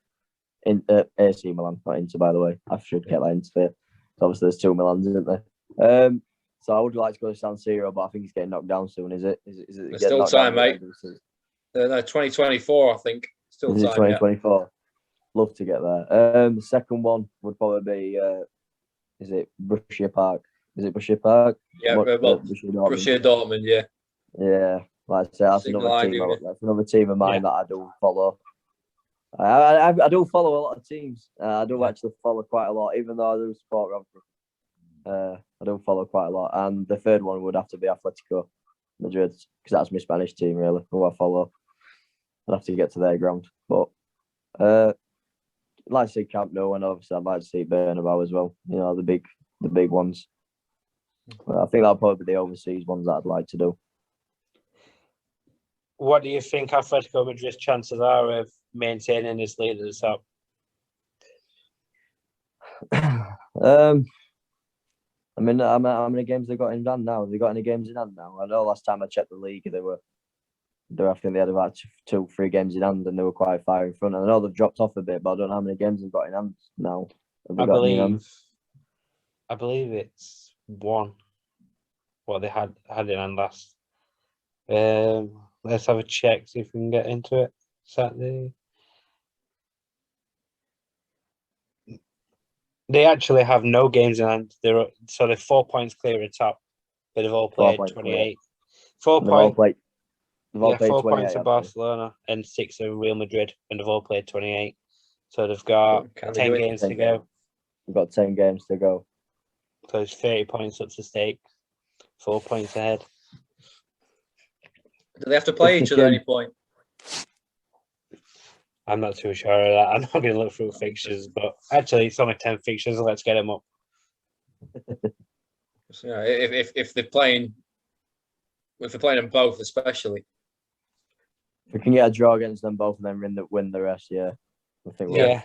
in AC Milan, not Inter, by the way. I should get that into there. Obviously, there's 2 Milans, isn't there? So I would like to go to San Siro, but I think it's getting knocked down soon. Is it? There's still time, mate. No, 2024, I think. Still is time. It 2024? Yeah. Love to get there. The second one would probably be, is it Borussia Park? Is it Borussia Park? Yeah, Borussia Dortmund, yeah. Yeah, like I say, that's another team of mine that I do follow. I do follow a lot of teams. I do actually follow quite a lot, even though I do support Rotherham. I do follow quite a lot. And the third one would have to be Atletico Madrid, because that's my Spanish team, really, who I follow. I'd have to get to their ground. But I'd like to see Camp Nou, and obviously I'd like to see Bernabeu as well. You know, the big ones. I think that'll probably be the overseas ones that I'd like to do. What do you think Atletico Madrid's chances are of maintaining this lead at the top? I mean, how many games they got in hand now? Have they got any games in hand now? I know last time I checked the league, I think they had about 2-3 games in hand, and they were quite far in front. And I know they've dropped off a bit, but I don't know how many games they've got in hand now. I believe it's 1. What they had in hand last. Let's have a check, see if we can get into it. Saturday. They actually have no games in hand. They're 4 points clear at the top, but they've all played 28. 4 points. They've all played 4 28, points at Barcelona and 6 at Real Madrid, and they've all played 28. So they've got 10 games to go. They've got 10 games to go. So it's 30 points up to stake. 4 points ahead. Do they have to play each other at any point? I'm not too sure of that. I'm not going to look through fixtures, but actually, it's only 10 fixtures. Let's get them up. So, yeah, if they're playing them both, especially. If we can get a draw against them both and then win the rest, yeah. I think I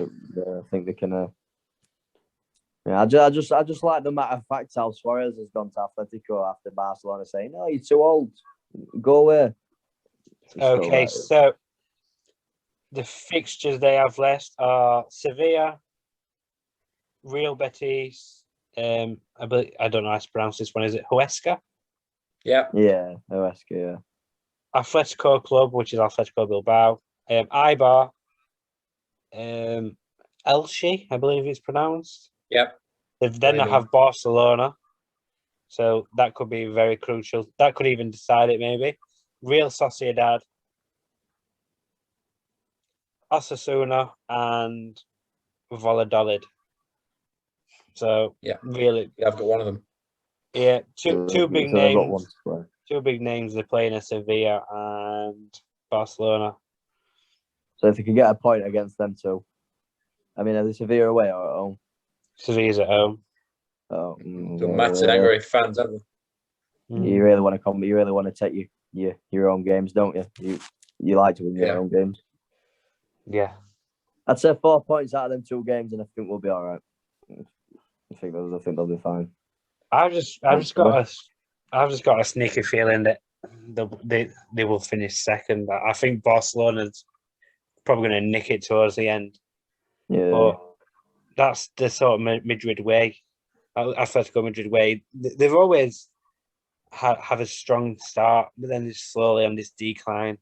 think they can. Yeah, I just like the matter of fact how Suarez has gone to Atletico after Barcelona saying, "No, you're too old. Go away." He's still Okay, there. so the fixtures they have left are Sevilla, Real Betis. I don't know how to pronounce this one. Is it Huesca? Yeah. Yeah, Huesca, yeah. Atletico Club, which is Atletico Bilbao. Eibar. Elche, I believe it's pronounced. Yep. Then I have Barcelona. So that could be very crucial. That could even decide it, maybe. Real Sociedad, Osasuna, and Valladolid. So Yeah. really, Yeah, I've got one of them. yeah, two big So they've got one names. to play. Two big names. They're playing at Sevilla and Barcelona. So if they could get a point against them two, I mean, are they Sevilla away or at home? Sevilla's at home. Oh, Don't matter. They're great fans, haven't they? You really want to come. You really want to take your own games, don't you? You like to win your Yeah. own games. Yeah. I'd say 4 points out of them 2 games, and I think we'll be all right. I think they'll be fine. I've just got a sneaky feeling that they will finish second. I think Barcelona's probably going to nick it towards the end. Yeah. But that's the sort of Madrid way. Atletico Madrid way. They've always have a strong start, but then it's slowly on this decline.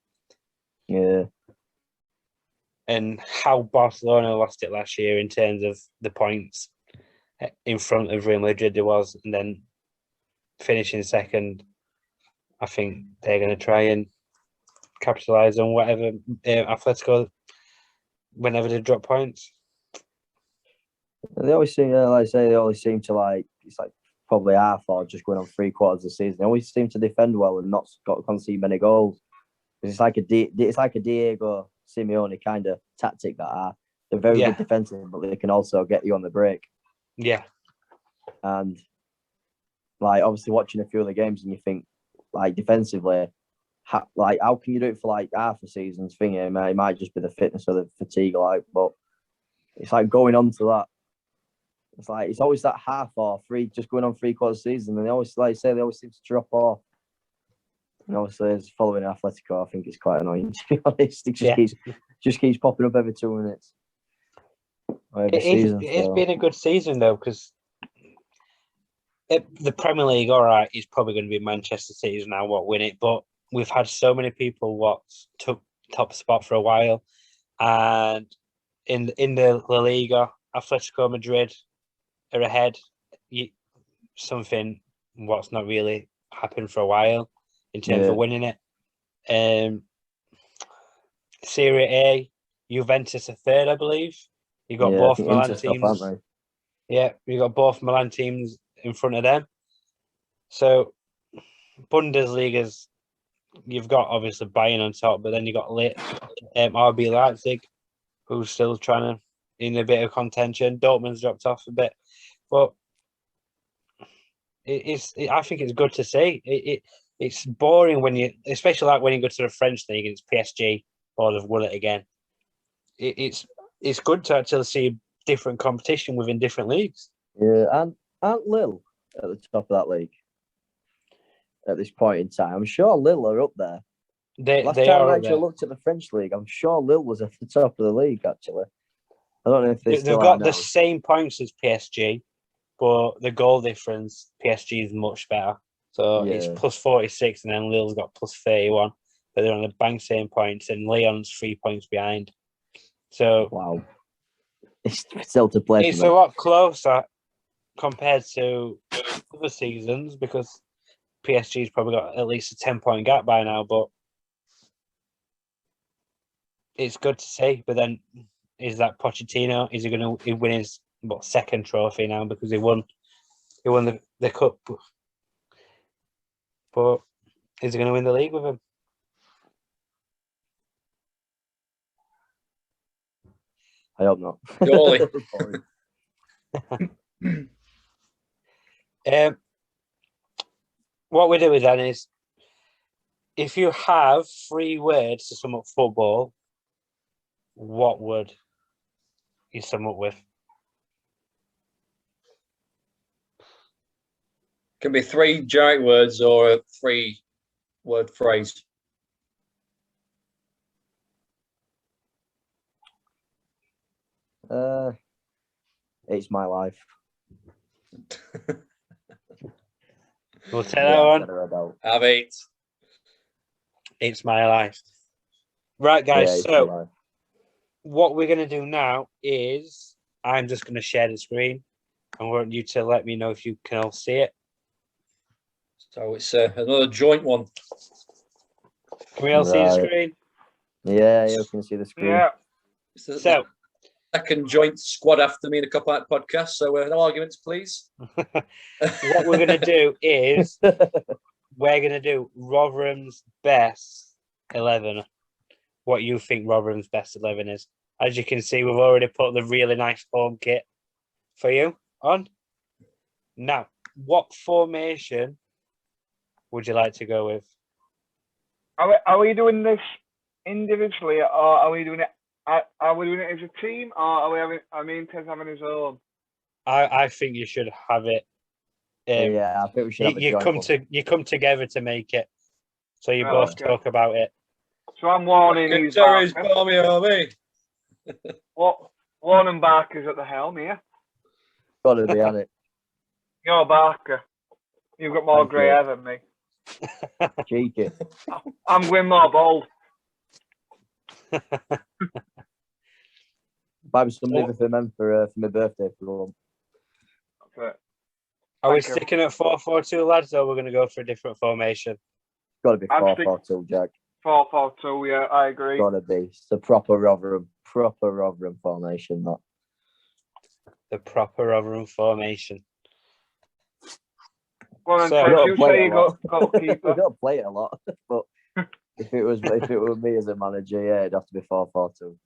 Yeah. And how Barcelona lost it last year in terms of the points in front of Real Madrid there was, and then finishing second, I think they're going to try and capitalise on whatever Atletico whenever they drop points. They always seem, like I say, they always seem to it's like probably half or just going on 3/4 of the season. They always seem to defend well and not concede many goals. It's like a Diego Simeone kind of tactic that they're very good defensive, but they can also get you on the break. Yeah. And like obviously watching a few of the games and you think like defensively, how can you do it for like half a season's thing? It might just be the fitness or the fatigue, but it's like going on to that. It's always that half or just going on 3/4 season, and they always they always seem to drop off. And obviously, as following Atletico, I think it's quite annoying to be honest. It just keeps popping up every 2 minutes. It's been a good season though, because the Premier League, all right, is probably going to be Manchester City's now what win it, but we've had so many people what took top spot for a while, and in the La Liga, Atletico Madrid are ahead. Something what's not really happened for a while in terms of winning it. Serie A, Juventus are third, I believe. You got both Milan teams. Yeah, you got both Milan teams in front of them. So Bundesliga's, you've got obviously Bayern on top, but then you got RB Leipzig, who's still trying to in a bit of contention. Dortmund's dropped off a bit, but I think it's good to see. It's boring when especially like when you go to the French league and it's PSG or they've won it again. It's good to actually see different competition within different leagues. Yeah, and aren't Lille at the top of that league at this point in time? I'm sure Lille are up there. Last time I actually looked at the French league, I'm sure Lille was at the top of the league. Actually, I don't know if they've got the same points as PSG, but the goal difference PSG is much better. So it's plus 46, and then Lille's got plus 31, but they're on the bank same points, and Lyon's 3 points behind. So wow, it's still to play. It's a lot closer compared to other seasons because PSG's probably got at least a 10-point gap by now, but it's good to see. But then, is that Pochettino? Is he going to win his second trophy now because he won the cup? But is he going to win the league with him? I hope not. What we do with then is, if you have 3 words to sum up football, what would you sum up with? Can be 3 generic words or a 3-word phrase. It's my life. We'll take that one. I don't. Have it. It's my life. Right, guys. It's my So life. what we're going to do now is I'm just going to share the screen. I want you to let me know if you can all see it. So it's another joint one. Can we all see the Right. screen? Yeah, you can see the screen. Yeah. It's the So second joint squad after me in a couple of podcasts. So no arguments, please. what we're going to do is we're going to do Rotherham's best 11. What you think Rotherham's best 11 is. As you can see, we've already put the really nice home kit for you on. Now, what formation would you like to go with? Are we doing this individually, or are we doing it? Are we doing it as a team, or are we having? I mean, Ted's having his own. I think you should have it. Yeah, I think we should have a You joint one. you come together to make it, so you Right, both okay. talk about it. So I'm warning Good who's Terry's Barker. Barmy Army. Warren Barker's at the helm here. Gotta be on it. You're Barker. You've got more Thank grey you. hair than me. Cheeky. I'm going more bold. Buy me some liver for men for my birthday for them. That's it. Are we Thank you. sticking at 4-4-2, lads, or we're going to go for a different formation? Gotta be I'm 4-4-2, Jack. 4-4-2. Yeah, I agree. Gotta be. It's the proper Rotherham formation. That. The proper Rotherham formation. Go on, So- Ted, We don't you play say it you a got lot. we goalkeeper. don't play it a lot, but if it were me as a manager, yeah, it'd have to be 4-4-2.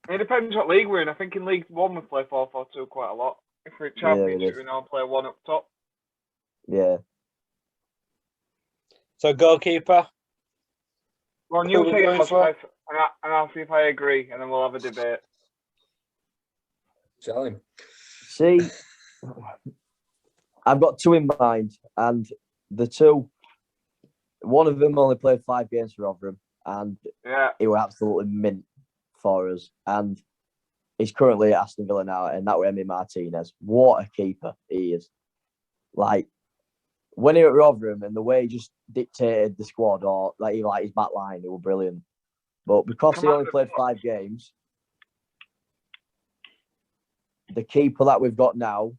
It depends what league we're in. I think in League One we play 4-4-2 quite a lot. If we're in Yeah, Championship, it we is. now play one up top. Yeah. So goalkeeper. Go on, Who you we say going yours for? first, and I'll see if I agree, and then we'll have a debate. Tell him. See, I've got 2 in mind, and the 2, one of them only played 5 games for Rotherham, and Yeah. he was absolutely mint for us. And he's currently at Aston Villa now, and that was Emi Martinez. What a keeper he is! Like when he was at Rotherham, and the way he just dictated the squad, or like his back line, it was brilliant. But because he only played 5 games, the keeper that we've got now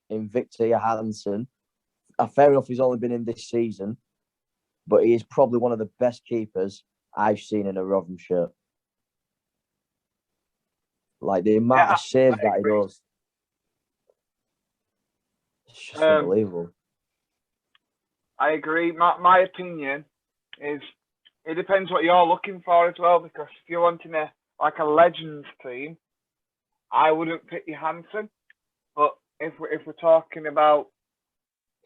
in Victor Johansson, fair enough, he's only been in this season, but he is probably one of the best keepers I've seen in a Rotherham shirt. Like the amount of saves that he does, it's just unbelievable. I agree. My opinion is it depends what you're looking for as well. Because if you're wanting a legends team, I wouldn't pick Johansson. But if we're talking about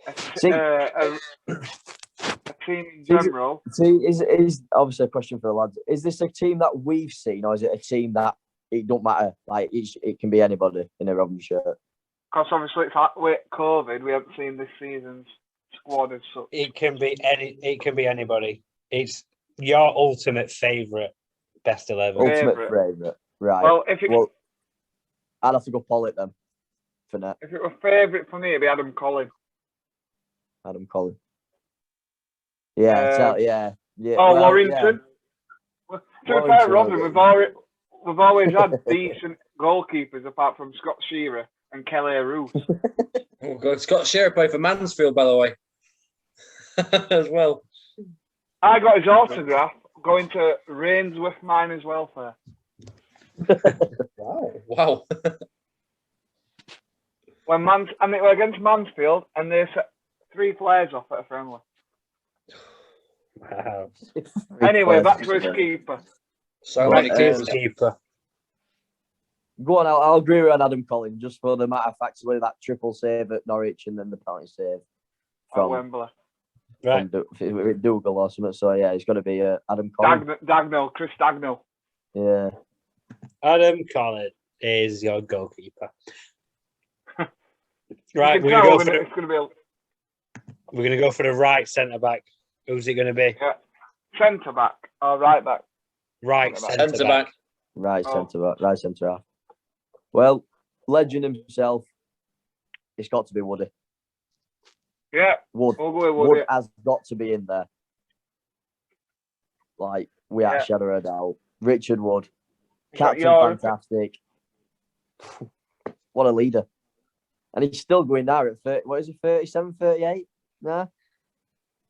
a team in general, is obviously a question for the lads. Is this a team that we've seen, or is it a team that it don't matter? Like it can be anybody in a Rotherham shirt. because obviously it's like with COVID, we haven't seen this season's squad as such. It can be anybody. It's your ultimate favourite best 11. Ultimate favourite, right? Well, I'd have to go Pollitt then. For net, if it were favourite for me, it'd be Adam Collins. Adam Collins. Yeah, yeah. Oh, well, Warrington. Yeah. To be fair, Rotherham, Warrington, we've always had decent goalkeepers apart from Scott Shearer and Kelly Roos. Oh God, Scott Shearer played for Mansfield, by the way, as well. I got his autograph going to Rainsworth Miners Welfare. Wow. And it was against Mansfield, and they set 3 players off at a friendly. Wow. Anyway, back to his keeper. So Back many to his keepers. keeper. Go on, I'll agree with Adam Collins just for the matter of fact with that triple save at Norwich and then the penalty save At from Wembley. Right. Dougal or something. So yeah, it's got to be Adam Collins. Chris Dagnall. Yeah. Adam Collins is your goalkeeper. Right, You can we're tell gonna it's going to be go for the right centre back. Who's it gonna be? centre back or right back. Right Centre centre back. Right Oh. centre back, right centre half. Well, legend himself, it's got to be Woody. Yeah, Wood, we'll go with Wood Woody. has got to be in there. Like, without a shadow of a doubt. Richard Wood, Is that captain, your- fantastic. What a leader. And he's still going now at 30, what is he, 37, 38? Nah?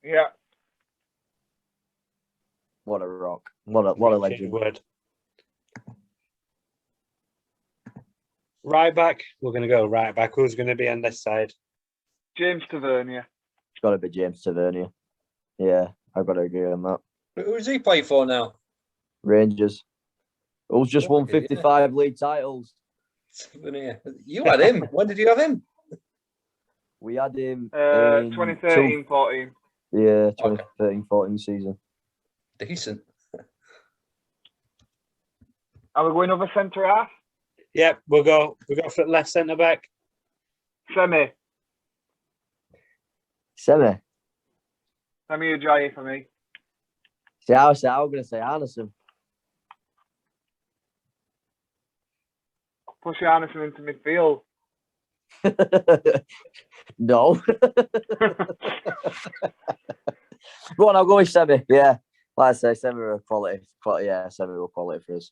Yeah, What a rock. What a Richard legend. Wood. Right back. We're gonna go right back. Who's gonna be on this side? James Tavernier. It's got to be James Tavernier. Yeah, I've got to agree on that. Who does he play for now? Rangers. Who's just won Okay, yeah. 55 league titles. Tavernier. You had him. When did you have him? We had him in 2013-14. Yeah, Okay. 2013-14 season. Decent. Are we going over centre half? Yep, we'll go for left centre back. Semi Semi. Ajayi for me. See, I was going to say Anderson. Push Anderson into midfield. No. Go on, I'll go with Semi. Yeah. Like I say, Semi were quality. Yeah, Semi were quality for us.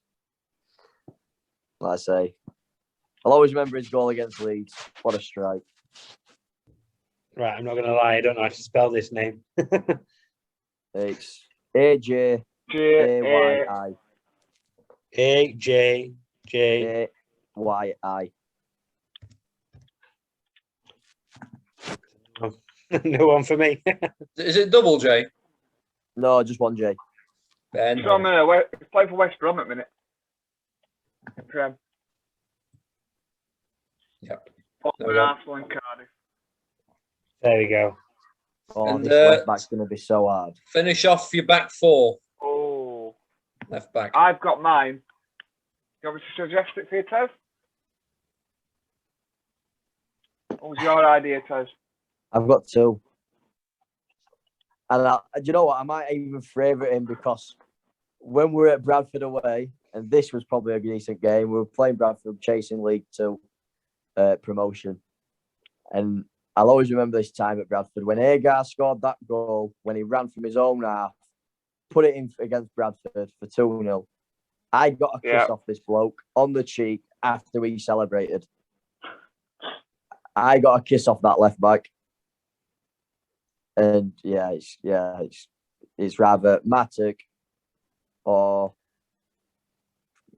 Like I say. I'll always remember his goal against Leeds. What a strike. Right, I'm not gonna lie, I don't know how to spell this name. It's AJAYI. AJJ. AYI. No one for me. Is it double J? No, just one J. Ben. He's playing for West Brom at the minute. Prem. Yep. Former we go. Arsenal and Cardiff. There we go. Oh, And, this left back's going to be so hard. Finish off your back four. Oh, Left back. I've got mine. You want me to suggest it for you, Tez? What was your idea, Tez? I've got two. And do you know what? I might even favourite him because when we were at Bradford away, and this was probably a decent game, we were playing Bradford, chasing League Two promotion. And I'll always remember this time at Bradford when Agar scored that goal, when he ran from his own half, put it in against Bradford for 2-0. I got a kiss off this bloke on the cheek after we celebrated. I got a kiss off that left back. And it's rather Matic or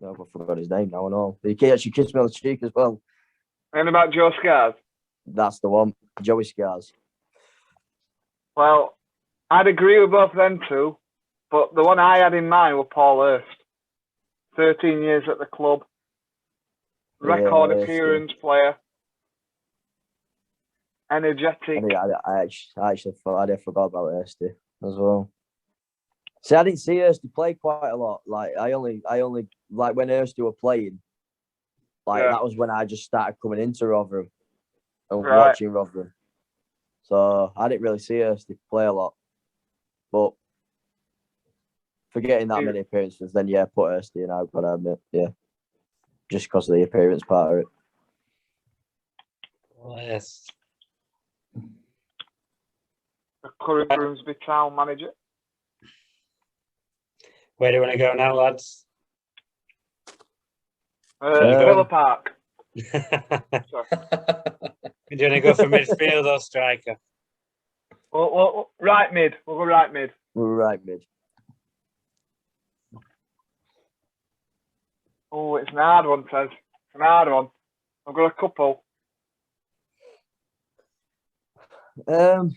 I forgot his name now and all. He actually kissed me on the cheek as well. And about Joe Scars? That's the one, Joey Scars. Well, I'd agree with both of them two, but the one I had in mind was Paul Hurst. 13 years at the club, record appearance player, energetic. I actually thought I forgot about Hursty as well. See, I didn't see Hursty play quite a lot. Like I only like when Hursty were playing. That was when I just started coming into Rotherham and watching Rotherham. So I didn't really see Hursty play a lot. But for getting that many appearances, then put Hursty in. I've got to admit, just because of the appearance part of it. Yes. The current Grimsby Town manager. Where do you want to go now, lads? Villa Park. Do you want to go for midfield or striker? Well, right mid. We'll go right mid. We're right mid. Oh, it's an hard one, Tez. It's an hard one. I've got a couple. Well,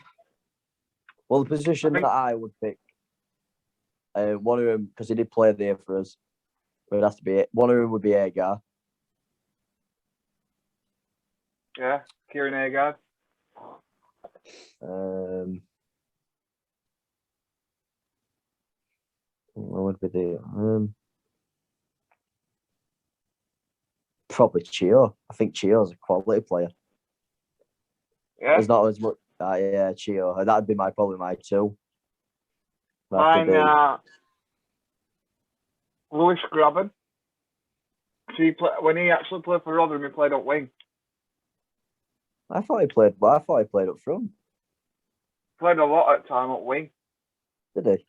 the position that I would pick, one of them, because he did play there for us, would have to be it. One of them would be Agar. Yeah, Kieran Agar. What would be the probably Chio. I think Chio's a quality player. Yeah. There's not as much. Yeah, Chio. That'd be probably my two. Mine, Lewis Graben. When he actually played for Rotherham, he played up wing. I thought he played. Well, I thought he played up front. Played a lot at time up wing. Did he?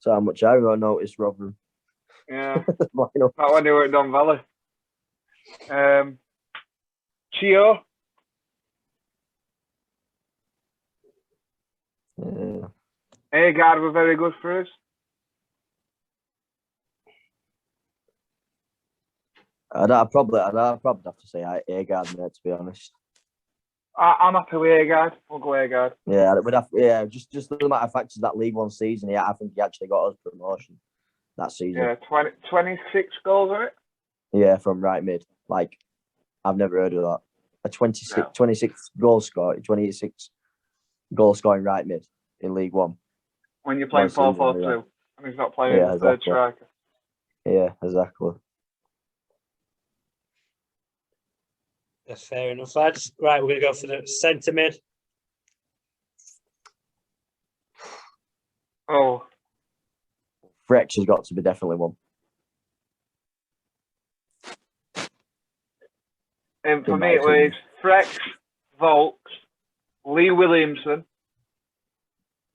So how much I noticed Rotherham. Yeah. Why not? Not when he were at Don Valley. Chio. Yeah. Agard were very good for us. I'd probably have to say Agard, mate, to be honest. I'm happy with Agard. We'll go Agard. Yeah, just the matter of fact is that League One season, yeah, I think he actually got us promotion that season. Yeah, 26 goals of it. Yeah, from right mid. Like, I've never heard of that. A 26 goal score, 26 goal scoring right mid in League One. When you're playing 4-4-2 and he's not playing the third striker. Yeah, exactly. That's fair enough, lads. Right, we're going to go for the centre mid. Oh. Frex has got to be definitely one. And for me, it was Frex, Volks, Lee Williamson.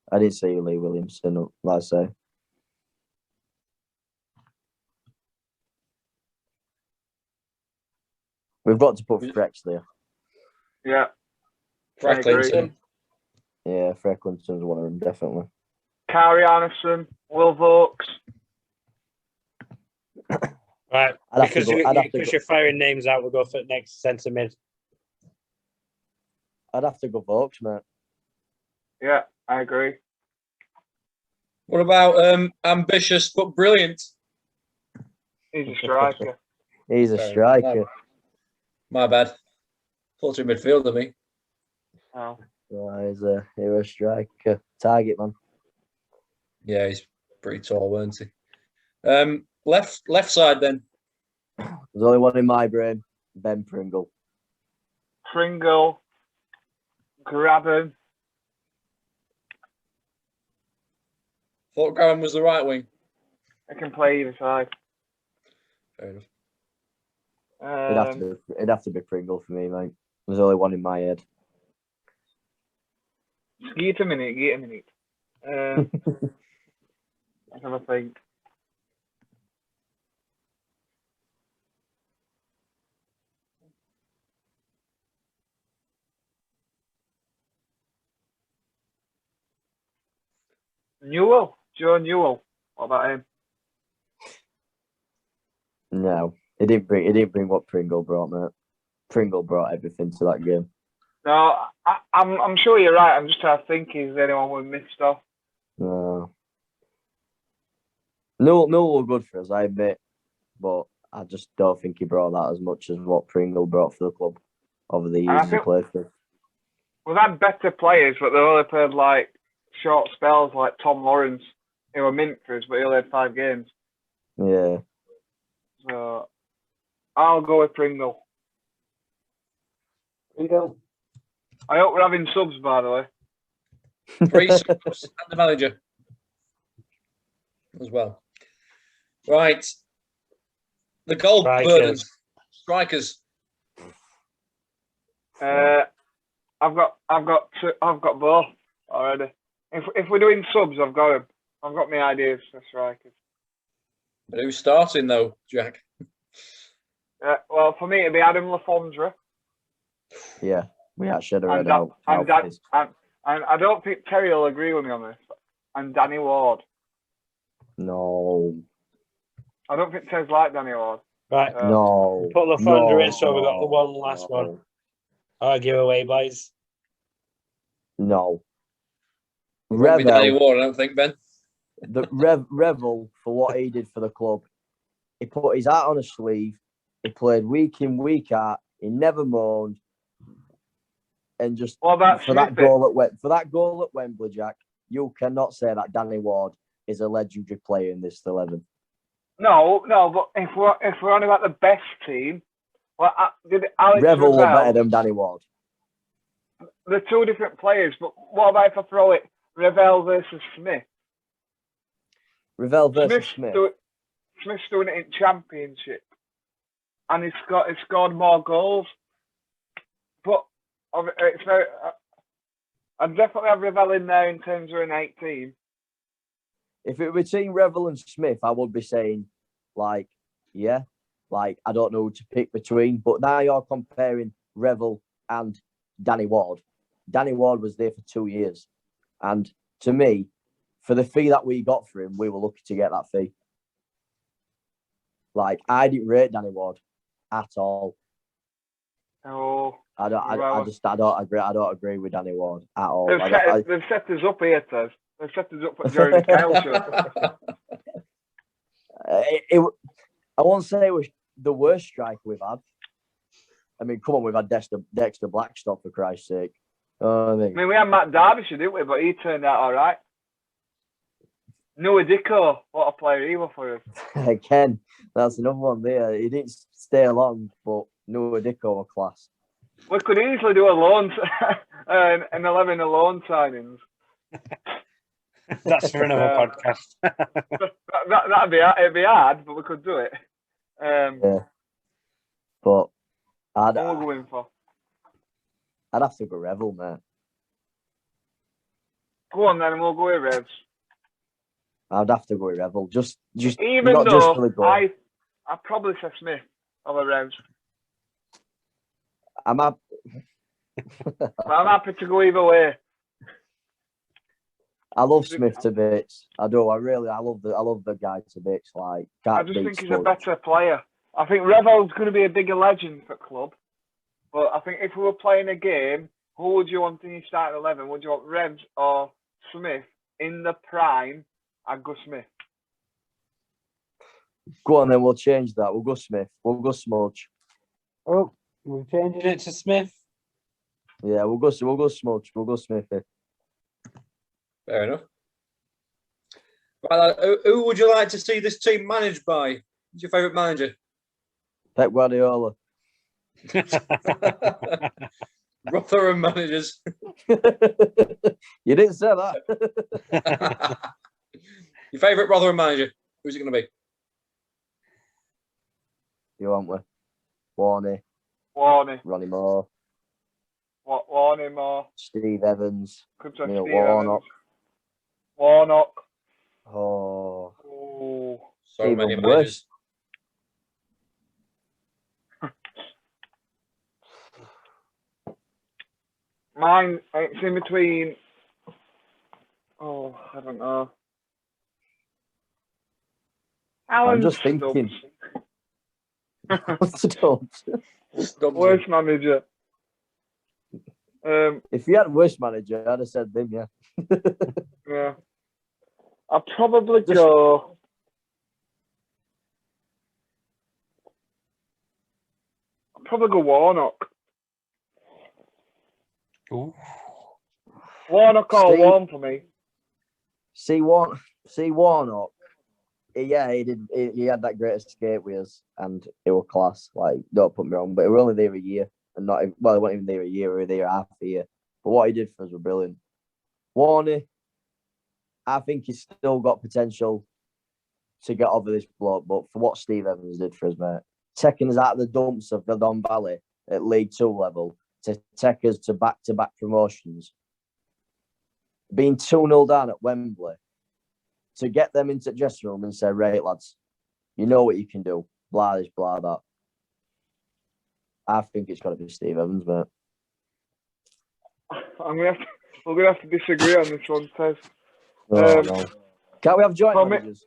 I didn't see Lee Williamson, like I say. We've got to put Frex there. Yeah. Fracklinson. Yeah, Fracklinson's one of them, definitely. Kari Arneson, Will Volks. Right, because you're firing names out, we'll go for the next centre mid. I'd have to go Volks, mate. Yeah, I agree. What about ambitious but brilliant? He's a striker. He's a striker. My bad. Thought him midfielder, me. Oh. He's a striker. Target man. Yeah, he's pretty tall, weren't he? Left side then. There's only one in my brain. Ben Pringle. Pringle. Graben. Thought Graham was the right wing. I can play either side. Fair enough. It'd have to be Pringle for me, mate. There's only one in my head. Get a minute. I have a think. Joe Newell. What about him? No, he didn't bring what Pringle brought, mate. Pringle brought everything to that game. No, I'm sure you're right. I'm just trying to think. Is there anyone we missed off? No. Newell were good for us, I admit, but I just don't think he brought that as much as what Pringle brought for the club over the years he played for. We've had better players, but they only played like short spells, like Tom Lawrence, who were mint for us, but he only had 5 games. Yeah. So I'll go with Pringle. Pringle. I hope we're having subs, by the way. 3 subs and the manager as well. Right. The goal burdens. Strikers. I've got both already. If we're doing subs, I've got them. I've got my ideas for strikers. But who's starting though, Jack? Well, for me, it'd be Adam Lafondra. Yeah, we actually had And I don't think Terry will agree with me on this. And Danny Ward. No. I don't think Terry's like Danny Ward. Right. No. Put Lafondra in, so we've got the one last one. Argue away, boys. No. Won't be Danny Ward, I don't think, Ben. The Revel, for what he did for the club, he put his heart on a sleeve. He played week in, week out. He never moaned. And just for that goal at Wembley, Jack, you cannot say that Danny Ward is a legendary player in this 11. No, but if we're on about the best team, well, did Alex Revel Ravel, better than Danny Ward. they're two different players. But what about if I throw it Revel versus Smith? Revel versus Smith. Smith's doing it in Championship, and he's scored more goals. But it's very. I'd definitely have Revel in there in terms of an 18. If it were between Revel and Smith, I would be saying, like, yeah, like, I don't know who to pick between. But now you're comparing Revel and Danny Ward. Danny Ward was there for 2 years. And to me, for the fee that we got for him, we were lucky to get that fee. Like, I didn't rate Danny Ward at all. Oh, I don't agree. I don't agree with Danny Ward at all. They've set us up here, Tez. They've set us up for Jordan Kyle show. I won't say it was the worst striker we've had. I mean, come on, we've had Dexter Blackstock, for Christ's sake. I mean, we had Matt Derbyshire, didn't we? But he turned out all right. Noah Dicko, what a player he was for us. Ken, that's another one there. He didn't stay long, but Noah Dicko was class. We could easily do a loan, an 11 loan signings. That's for another podcast. It'd be hard, but we could do it. Yeah. But what are we going for? I'd have to go Revel, mate. Go on then, and we'll go with Revs. I'd have to go with Revel. Just even not though just for the goal. I probably say Smith over Revs. I'm happy to go either way. I love Smith to bits. I do. I love the guy to bits. Like, I just think he's a better player. I think Revel's going to be a bigger legend for club. But I think if we were playing a game, who would you want in your starting 11? Would you want Revs or Smith in the prime? I'd go Smith. Go on then, we'll change that. We'll go Smith. We'll go Smudge. Oh, we're changing it to Smith. Yeah, we'll go Smudge. We'll go Smith. Fair enough. Right, who would you like to see this team managed by? Who's your favourite manager? Pep Guardiola. Rotherham managers. You didn't say that. Your favourite Rotherham manager? Who's it going to be? You want me? Warney. Ronnie Moore. Warney Moore. Steve Evans. Neil Warnock. Warnock. Oh. So even many worse. managers. Mine, it's in between. Oh, I don't know. I'm just thinking. Worst manager. If you had worst manager, I'd have said them, yeah. Yeah. I'd probably go. I'd probably go Warnock. Ooh. Warnock or Warm for me. See Warnock. Yeah, he did. He had that great escape with us, and it was class. Like, don't put me wrong, but we were only there a year, and not he wasn't even there a year. We were there half a year. But what he did for us was brilliant. Warney, I think he's still got potential to get over this bloke, but for what Steve Evans did for us, mate, taking us out of the dumps of the Don Valley at League 2 level to take us to back-to-back promotions, being 2-0 down at Wembley, to get them into the dressing room and say, right, lads, you know what you can do. Blah this, blah that. I think it's got to be Steve Evans, mate. We're gonna have to disagree on this one, Tez. No. Can't we have joint managers?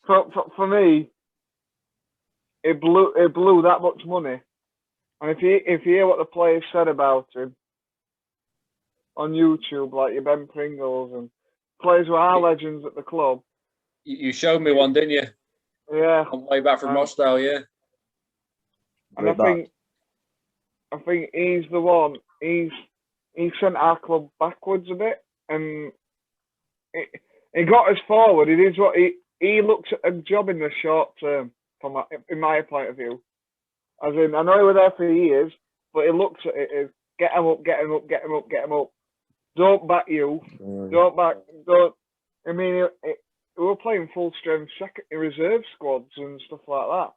For me, it blew that much money. And if you hear what the players said about him on YouTube, like your Ben Pringles and players who are legends at the club. You showed me one, didn't you? Yeah. On the way back from Rochdale, yeah. And I think he's the one. He sent our club backwards a bit, and he got us forward. It is what he looked at a job in the short term, in my point of view. As in, I know he was there for years, but he looks at it as get him up, get him up, get him up, get him up. Don't back you. Don't. I mean, we were playing full strength second reserve squads and stuff like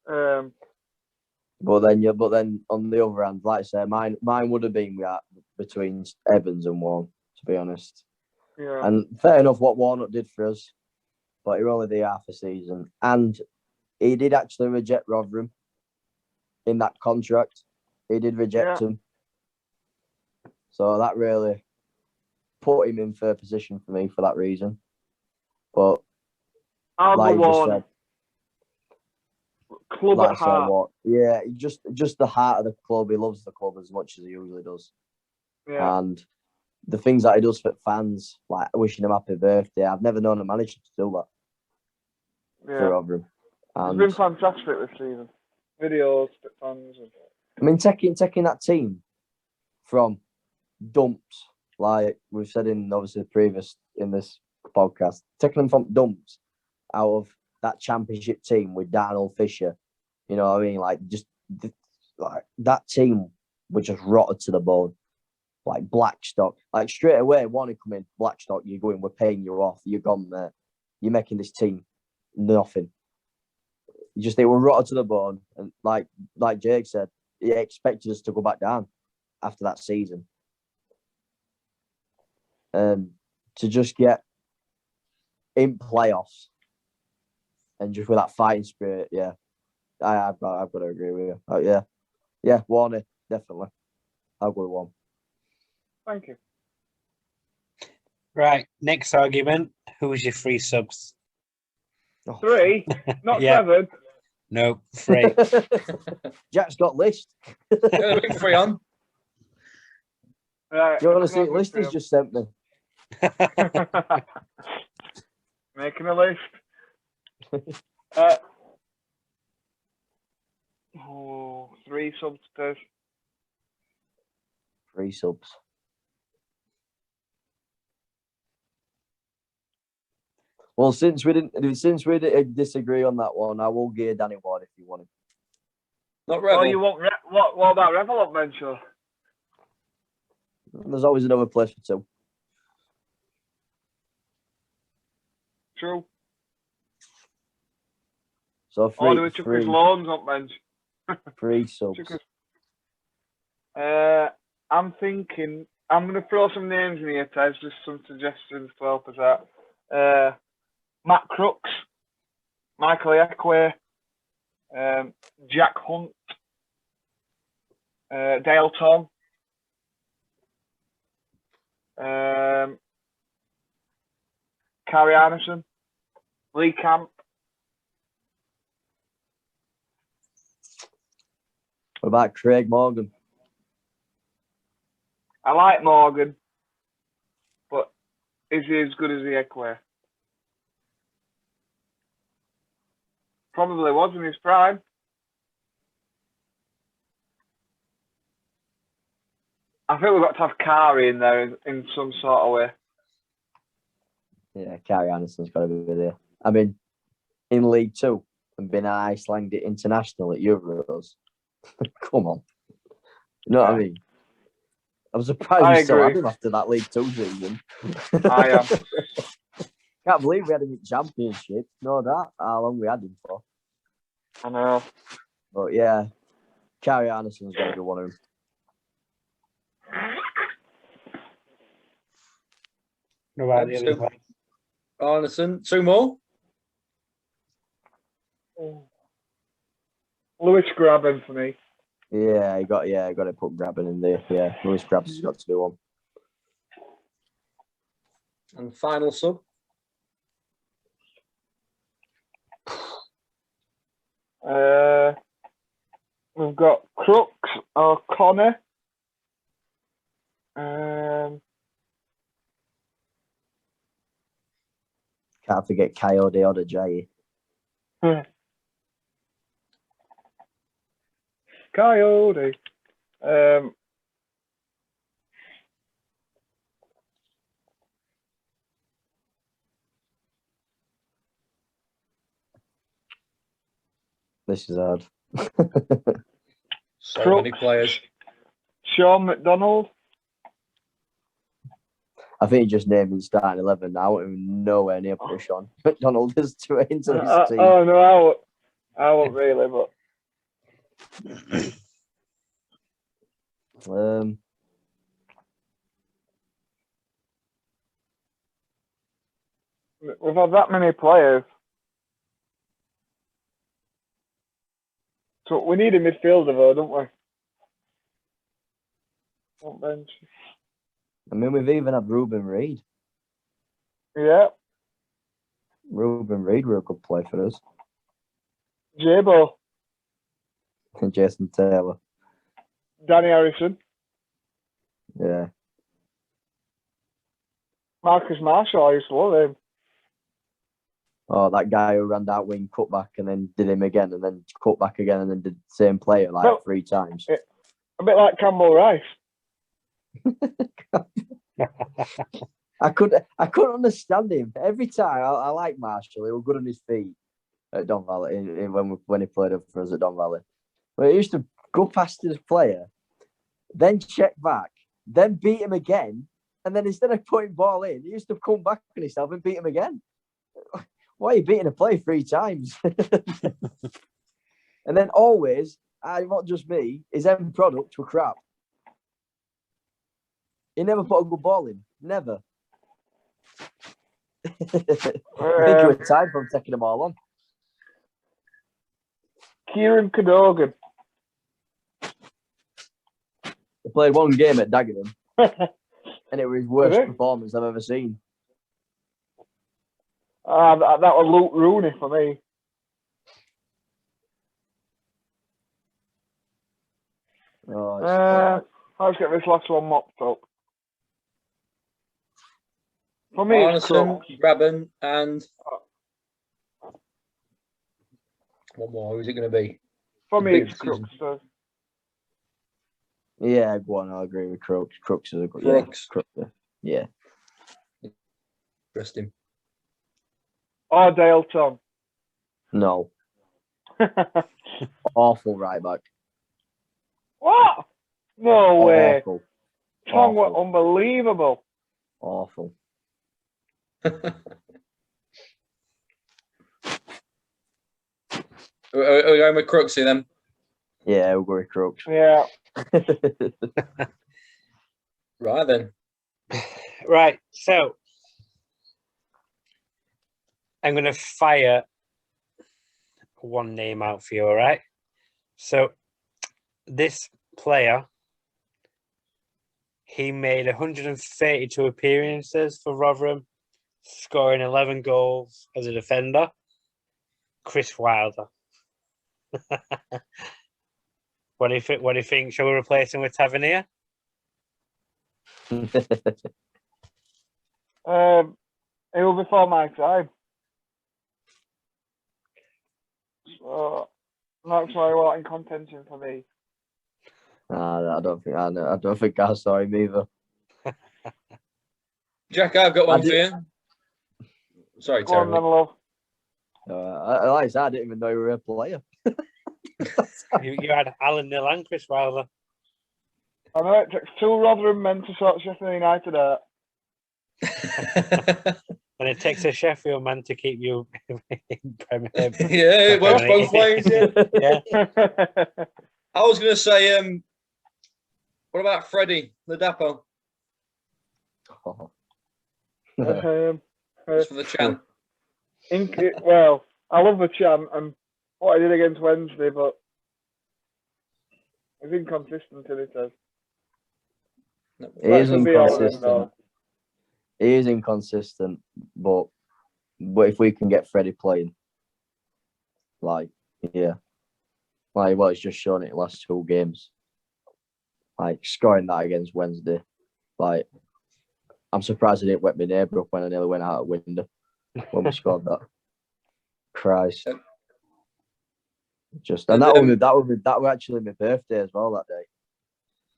that. But then on the other hand, like I say, mine would have been between Evans and Warren, to be honest. Yeah. And fair enough what Warnock did for us, but he only did half a season. And he did actually reject Rotherham in that contract. He did reject him. So that really put him in fair position for me for that reason. But like you just said, club like at heart. Just the heart of the club. He loves the club as much as he usually does. Yeah. And the things that he does for fans, like wishing him happy birthday, I've never known a manager to do that for Rotherham. It's been fantastic this season. Videos, fans. I mean, taking that team from dumps, like we've said in obviously previous in this podcast, taking them from dumps out of that championship team with Darnell Fisher, you know what I mean? Like like that team were just rotted to the bone. Like Blackstock, like straight away, when he come in, Blackstock, you're going, we're paying you off, you're gone there. You're making this team nothing. They were rotted to the bone, and like Jake said, he expected us to go back down after that season. To just get in playoffs and just with that fighting spirit, I've got to agree with you. Warner, definitely. I'll go with one. Thank you. Right, next argument. Who's your 3 subs? 3, not 7. No, 3. Jack's got list. Got a big 3 on. Right, Do you want to see the list he's just sent me? Making a list. 3 subs, please. 3 subs. Well, since we didn't disagree on that one, I will gear Danny Ward if you want him. Not Rebel. Oh, you want what about Rebel up, Venture? There's always another place for 2. True. So 3. Or do we took his loans up, bench? 3 subs. I'm thinking I'm going to throw some names in here, Tez, just some suggestions to help us out. Matt Crooks, Michael Ekwe, Jack Hunt, Dale Tom, Carrie Arneson, Lee Camp. What about Craig Morgan? I like Morgan, but is he as good as the Ekwe? Probably was in his prime. I think we've got to have Kari in there in some sort of way. Yeah, Carrie Anderson's got to be there. I mean, in League 2 and been an Icelandic international at Euros. Come on. You know what I mean? I'm surprised we still have him after that League 2 season. I am. Can't believe we had him in Championship. No, that how long we had him for. I know. But yeah, Carrie Anderson's got to be one of them. What about the other one? Arneson. 2 more? Lewis Graben for me. Yeah, I got to put Graben in there. Yeah, Lewis Graben's got to do one. And final sub? We've got Crooks or Connor. Can't forget Coyote or the Jay. Coyote. This is hard. So many Crooks. players. Sean McDonald. I think he just named his starting 11 now. I'm nowhere near put Sean McDonald is to into this team. Oh no, I won't really, but we've had that many players. So we need a midfielder though, don't we? Front bench. I mean, we've even had Ruben Reid. Yeah. Ruben Reid were a good play for us. Jabo. And Jason Taylor. Danny Harrison. Yeah. Marcus Marshall, I used to love him. Oh, that guy who ran that wing, cut back, and then did him again, and then cut back again, and then did the same player like Well, 3 times. A bit like Campbell Rice. I couldn't understand him every time. I like Marshall. He was good on his feet at Don Valley when he played for us at Don Valley. But he used to go past his player, then check back, then beat him again, and then instead of putting ball in, he used to come back on himself and beat him again. Why are you beating a play 3 times? And then always, not just me, his end products were crap. He never put a good ball in. Never. I think you were tired from taking them all on. Kieran Cadogan. He played 1 game at Dagenham, and it was his worst Did he? performance I've ever seen. That was Luke Rooney for me. Oh, Let's get this last one mopped up. For me, it's Arneson, Crooks. Graben, and one more. Who's it going to be? For the me, big it's Crooks. So. yeah, go on. I'll agree with Crooks. Crooks is a good. Crooks. Yeah. Interesting. Or Dale Tom. No. Awful right back. What? No way. Awful. Tom were Awful. unbelievable. Awful. Are we going with Crooksy then? Yeah, we'll go with Crooks. Yeah. Right then. Right, so I'm going to fire one name out for you, all right? So this player, he made 132 appearances for Rotherham, scoring 11 goals as a defender. Chris Wilder. What do you think? Shall we replace him with Tavernier? It will before my time. So that's why we're in contention for me. I don't think I saw him either. Jack, I've got one for you. Sorry, Go on Terry. then, love. Like I said, I didn't even know you were a player. You had Alan Neil and Chris Wilder. I know it takes 2 Rotherham men to sort Sheffield United out. And it takes a Sheffield man to keep you in Premier. Yeah, it works both ways. Yeah. Yeah. I was going to say, what about Freddie Ladapo? Just for the chant. Well, I love the chant and what I did against Wednesday, but it's inconsistent till it says. He is inconsistent. He is inconsistent, but if we can get Freddie playing, well, he's just shown it the last 2 games. Like scoring that against Wednesday, I'm surprised he didn't wet my neighbour up when I nearly went out a window when we scored that. Christ. That was actually my birthday as well that day.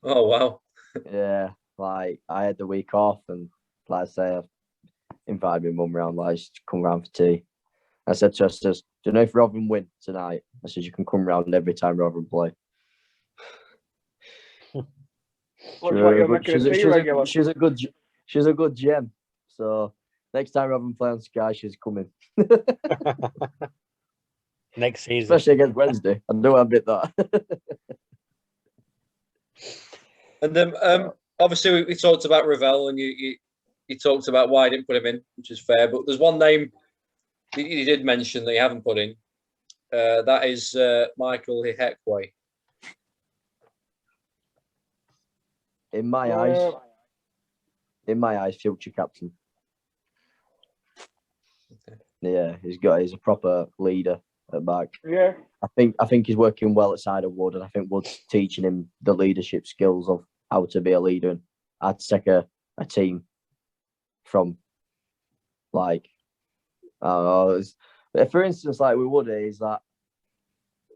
Oh wow. Yeah, I had the week off and like I say, I invited my mum round, just come round for tea. I said to her, do you know if Rotherham win tonight? I said, you can come round every time Rotherham play. Looks like you're making a tea regular. She's a good gem. So next time Robin play on Sky, she's coming. Next season. Especially against Wednesday. I know I bit that. And then obviously we talked about Ravel, and you talked about why I didn't put him in, which is fair. But there's one name that you did mention that you haven't put in. That is Michael Hihekwe. In my eyes, future captain. Yeah, he's a proper leader at back. Yeah. I think he's working well at side of Wood, and I think Wood's teaching him the leadership skills of how to be a leader and how to take a team from, like, I don't know. For instance, like with Woody, is that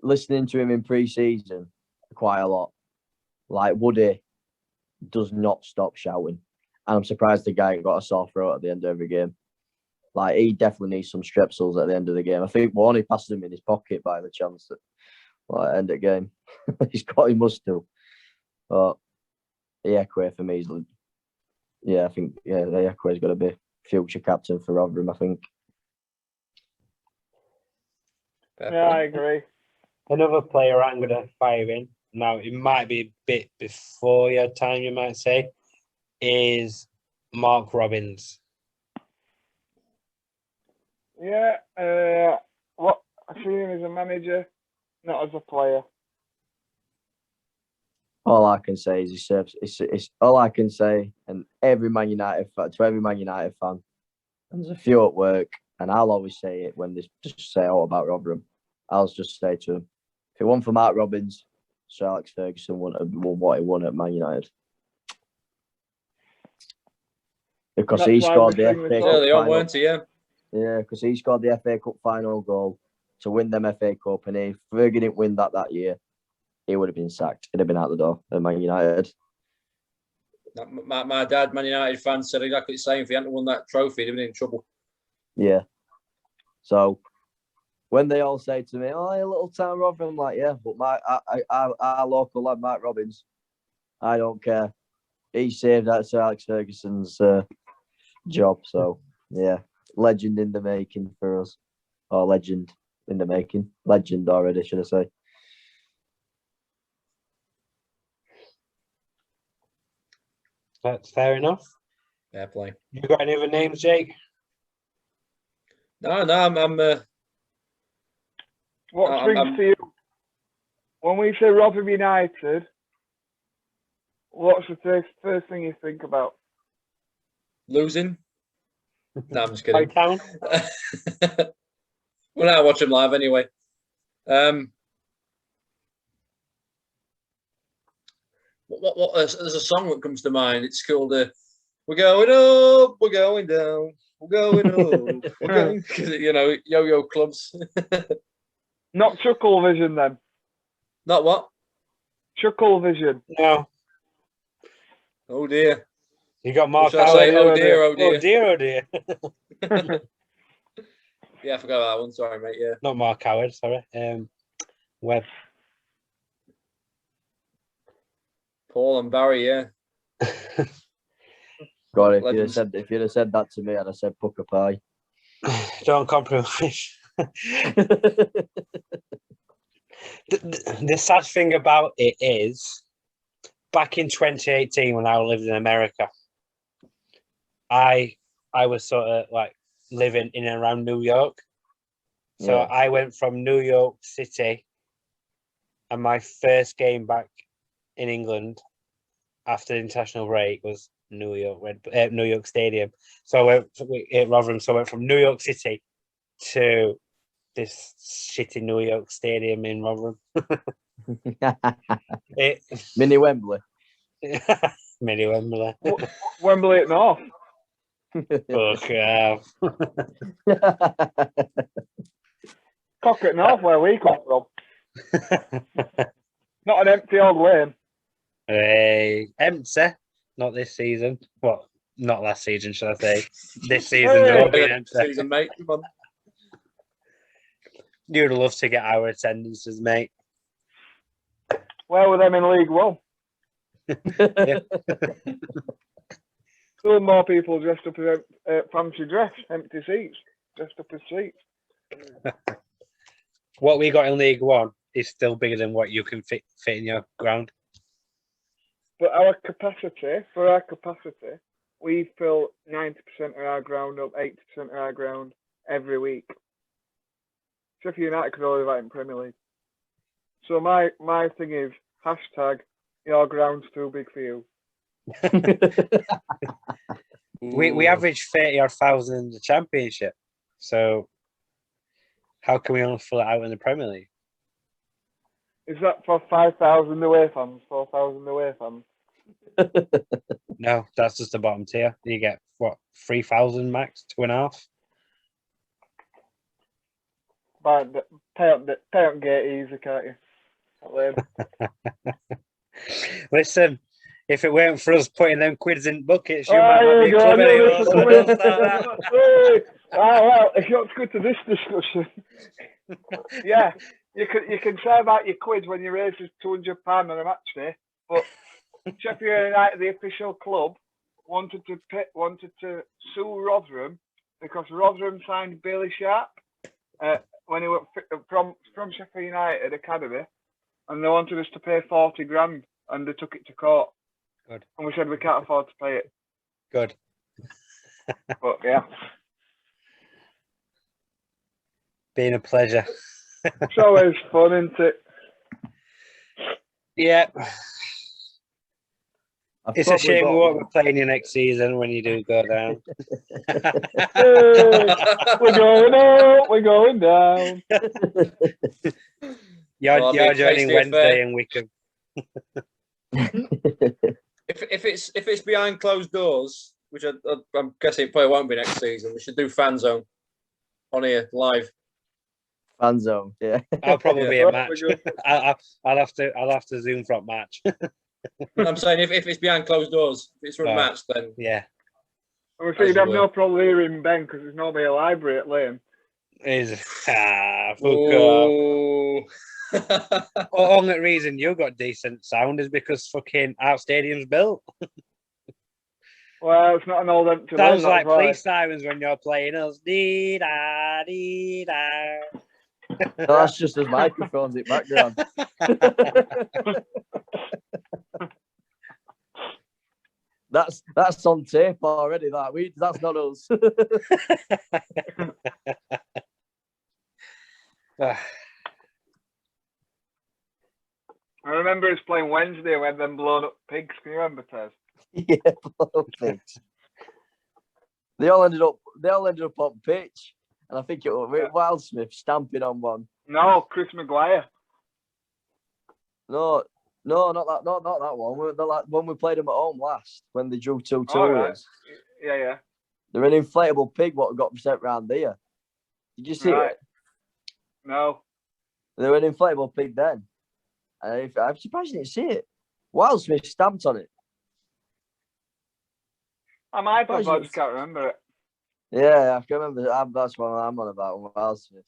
listening to him in pre-season quite a lot. Like, Woody does not stop shouting, and I'm surprised the guy got a sore throat at the end of every game. Like, he definitely needs some strepsils at the end of the game. I think Warney passes him in his pocket by the chance at end of game. He must do. But Ekwe for me is, I think Ekwe's got to be future captain for Rotherham, I think. Yeah, I agree. Another player I'm going to fire in, now it might be a bit before your time, you might say, is Mark Robbins. Yeah, I've seen him as a manager, not as a player. All I can say is he serves. It's all I can say, and every Man United fan, and there's a few at work, and I'll always say it when they just say all about Rotherham. I'll just say to them, if it weren't for Mark Robbins, Sir Alex Ferguson wouldn't have won what he won at Man United. Because he scored the FA Cup early on, final. weren't he? Yeah. Yeah, because he scored the FA Cup final goal to win them FA Cup, and if Fergie didn't win that year, he would have been sacked. He'd have been out the door at Man United. My dad, Man United fan, said exactly the same. If he hadn't won that trophy, he'd have been in trouble. Yeah. So when they all say to me, "Oh, a little town Rotherham," I'm like, yeah, but our local lad, Mark Robbins, I don't care. He saved that Sir Alex Ferguson's job. So yeah, legend in the making for us, or legend in the making, legend already, should I say? That's fair enough. Fair play. You got any other names, Jake? No, I'm What springs to you? When we say Rotherham United, what's the first thing you think about? losing. No, I'm just kidding. Town? Well, I watch them live anyway. What? There's a song that comes to mind. It's called "We're Going Up, We're Going Down, We're Going Up." We're going, yo-yo clubs. Not Chuckle Vision then. Not what? Chuckle Vision. No. Oh dear. You got Mark What should I say? Howard. Oh dear, oh dear. Oh dear, oh dear. Yeah, I forgot that one. Sorry, mate. Yeah. Not Mark Howard, sorry. Webb. Paul and Barry. Yeah. God, if Legends. you'd have said that to me, I'd have said Pucker Pie. Don't compromise. The sad thing about it is, back in 2018 when I lived in America, I was sort of like living in and around New York. So Yeah. I went from New York City, and my first game back in England after the international break was New York Stadium. So I went at Rotherham. So I went from New York City to this shitty New York Stadium in Rotherham. Mini Wembley. Mini Wembley. Wembley at North. Fuck yeah. Cockett North, where we come from. Not an empty old lane. Hey, empty. Not this season. Well, not last season, should I say? This season, Hey. they'll be empty. Season, mate. Come on. You'd love to get our attendances, mate. Where were them in League One? Still more people dressed up as fancy dress, empty seats, dressed up as seats. What we got in League One is still bigger than what you can fit in your ground. But for our capacity, we fill 90% of our ground up, 80% of our ground every week. Sheffield United could only do that in Premier League. So my thing is, hashtag, your ground's too big for you. We average 30,000 in the Championship. So how can we only fill it out in the Premier League? Is that for 5,000 away fans, 4,000 away fans? No, that's just the bottom tier. You get, what, 3,000 max, 2.5? But pay on gate easy, can't you? Listen, if it weren't for us putting them quids in buckets, you Oh, might not be a go club on, anymore. So don't start that. Well, if you want to go to this discussion, yeah, you can say about your quids when you raise £200 on a match day, but Sheffield United, the official club, wanted to sue Rotherham because Rotherham signed Bailey Sharp when he went from Sheffield United Academy, and they wanted us to pay 40 grand, and they took it to court. Good. And we said we can't afford to pay it. Good. But yeah, Been a pleasure. it's always fun, isn't it? Yeah. I've It's a probably shame got we won't one. be playing you next season when you do go down. Hey, we're going up, we're going down. You're big joining tasty Wednesday affair. and we can. If it's behind closed doors, which I'm guessing it probably won't be next season, we should do fan zone on here live. Fan zone, yeah. I'll probably be Yeah. a match. I'll have to zoom from match. I'm saying if it's behind closed doors, if it's for a Oh. match, then Yeah. And we As say you'd you have were. no problem hearing Ben because there's normally a library at Lane. Fuck off. Ooh. Only reason you got decent sound is because fucking our stadium's built. Well, it's not an old empty Sounds lane, like that's why. police sirens when you're playing us. Dee da dee da. No, that's just as microphones in background. That's on tape already. That's not us. I remember us playing Wednesday when them blown up pigs. Can you remember, Tez? Yeah, blow pigs. They all ended up on pitch, and I think it was Wildsmith stamping on one. No, Chris Maguire. No, not that one. When we played them at home last, when they drew 2-2 All with right. us. Yeah. They're an inflatable pig what got sent round here. Did you see Right. it? No. They were an inflatable pig then. And I'm surprised you didn't see it. Wildsmith stamped on it. I might have, Why but I is just it- can't remember it. Yeah, I can remember. That's what I'm on about. Wildsmith.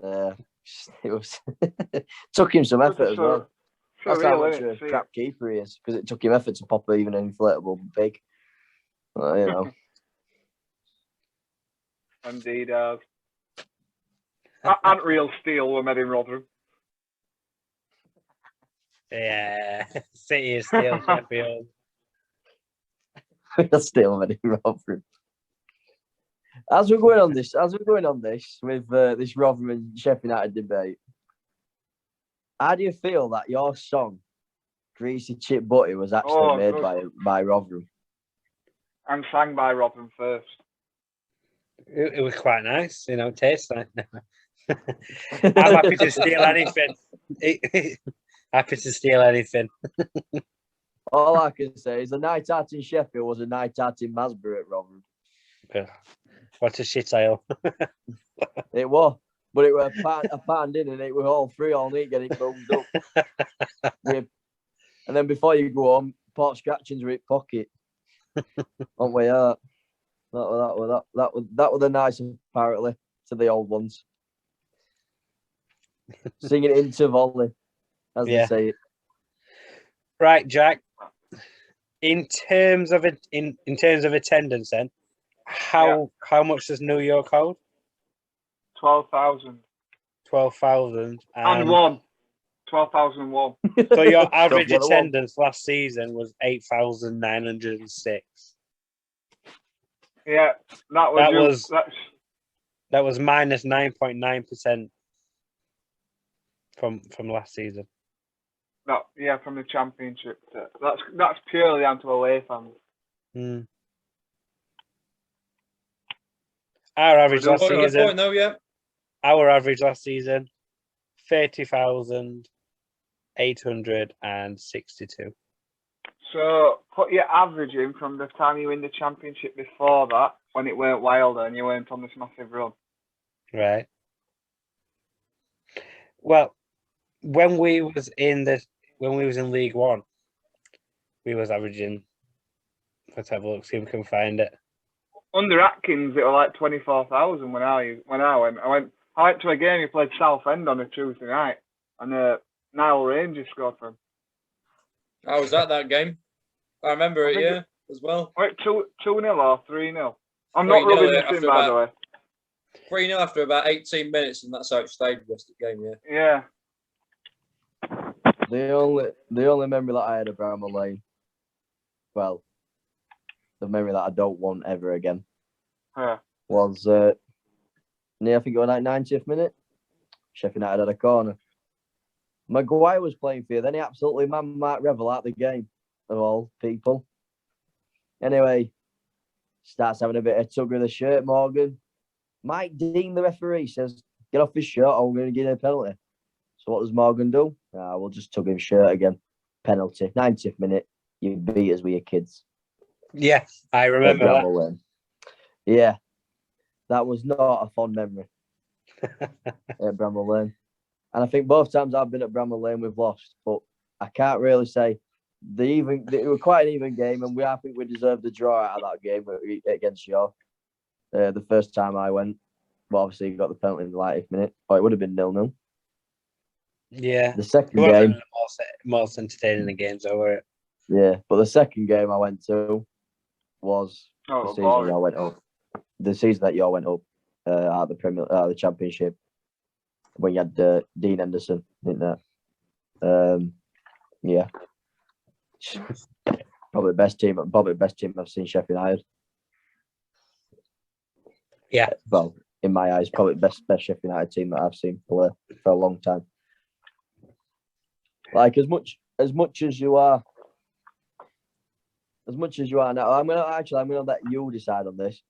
Yeah, it was. Took him some effort as well. That's how Surreal, much isn't a it? crap keeper he is, because it took him effort to pop even an inflatable pig. Well, you know. Indeed, and real steel were made in Rotherham. Yeah. City is still Sheffield. That's still very Rotherham. As we're going on this with this Rotherham and Sheffield United debate, how do you feel that your song, Greasy Chip Butty, was actually made by Rotherham? And sang by Rotherham first. It was quite nice, taste nice. I'm happy to steal anything. Happy to steal anything. All I can say is the night out in Sheffield was a night out in Masbury at Rotherham. What a shithole. It was. But it was a pound in and it was all free all night getting boomed up. And then before you go home, Port Scratchings were in pocket. On way out. That was the nice apparently to the old ones. Singing it into volley, as they say it. Right, Jack. In terms of in terms of attendance, then, how much does New York hold? 12,000 12,000. and one. 12,001. So your average the other one. attendance last season was 8,906. Yeah, That was that's that was minus 9.9% from last season. that. Yeah, from the championship. That's purely down to away fans. Hmm. Our average last Point, season. point though, yeah. Our average last season, 30,862. So put your average in from the time you win the championship before that, when it weren't wilder and you weren't on this massive run. Right. Well, when we was in League One, we was averaging. Let's have a look, see if we can find it. Under Atkins, it was like 24,000 when I went. I went to a game. He played Southend on a Tuesday night, and Nile Rangers scored for him. I was at that game. I remember it, yeah, as well. Wait, 2-0 or 3-0? I'm 3-0 not rubbing this after in, by the way. 3-0 after about 18 minutes, and that's how it stayed the rest of the game, yeah. Yeah. The only memory that I had of Bramall Lane, well, the memory that I don't want ever again, was I think it was like 90th minute. Sheffield United had a corner. Maguire was playing for you. Then he absolutely man-marked Revel out the game, of all people. Anyway, starts having a bit of tug of the shirt, Morgan. Mike Dean, the referee, says, get off his shirt or we're going to give you a penalty. So what does Morgan do? We'll just tug his shirt again. Penalty. 90th minute. You beat us with your kids. Yeah, I remember that. Lane. Yeah, that was not a fond memory at Bramall Lane. And I think both times I've been at Bramall Lane, we've lost. But I can't really say it was quite an even game, and I think we deserved the draw out of that game against York. The first time I went, but obviously you got the penalty in the 90th minute. Or it would have been 0-0. Yeah. The second game, most entertaining the games over it. yeah, but the second game I went to was the season boring. I went up. The season that you all went up at the Championship when you had Dean Henderson, didn't that? Yeah, probably the best team I've seen Sheffield United. Yeah, well, in my eyes, probably the best Sheffield United team that I've seen play for a long time. Like as much as you are now, I'm gonna let you decide on this.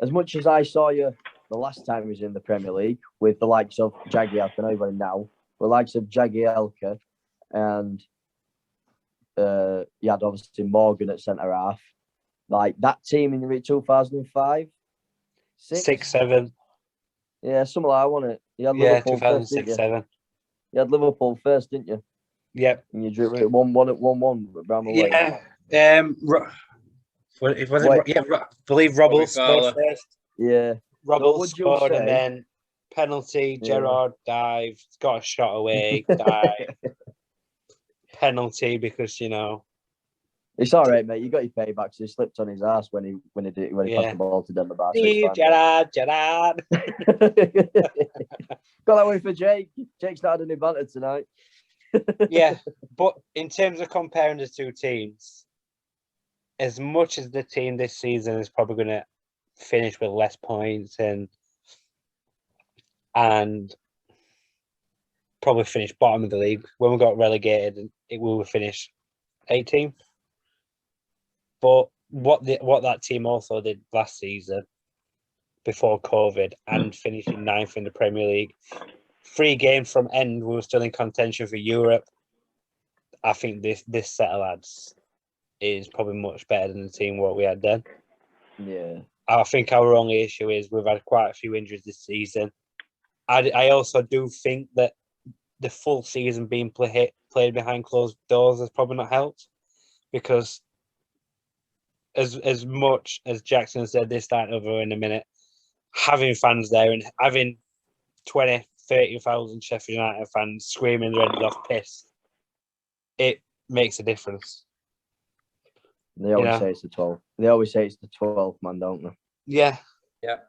As much as I saw you the last time he was in the Premier League with the likes of Jagielka, I know everybody now, with the likes of Jagielka, and you had obviously Morgan at centre half. Like that team in 2005, 6, 7. Yeah, something like that, wasn't it? You had Yeah, Liverpool 2006, first, 7. You had Liverpool first, didn't you? Yep. And you drew it 1-1 at 1-1 with Bramall Lane. Yeah. I believe Robble scored first. Yeah. Robble scored and then penalty. Yeah. Gerrard dived, got a shot away, dive. Penalty because it's all right, mate. You got your payback. He slipped on his ass when he passed the ball to Denver Bar. Gerrard. Got that way for Jake. Jake's not had any banter tonight. Yeah, but in terms of comparing the two teams, as much as the team this season is probably going to finish with less points and probably finish bottom of the league, when we got relegated, we will finish 18th. But what that team also did last season, before COVID, and finishing 9th in the Premier League, 3 games from end, we were still in contention for Europe. I think this set of lads is probably much better than the team what we had then. Yeah. I think our only issue is we've had quite a few injuries this season. I also do think that the full season being played behind closed doors has probably not helped, because as much as Jackson said this, that, over in a minute, having fans there and having 20,000, 30,000 Sheffield United fans screaming their heads off pissed, it makes a difference. They always Yeah. say it's the 12th. They always say it's the 12th man, don't they? Yeah. Yeah.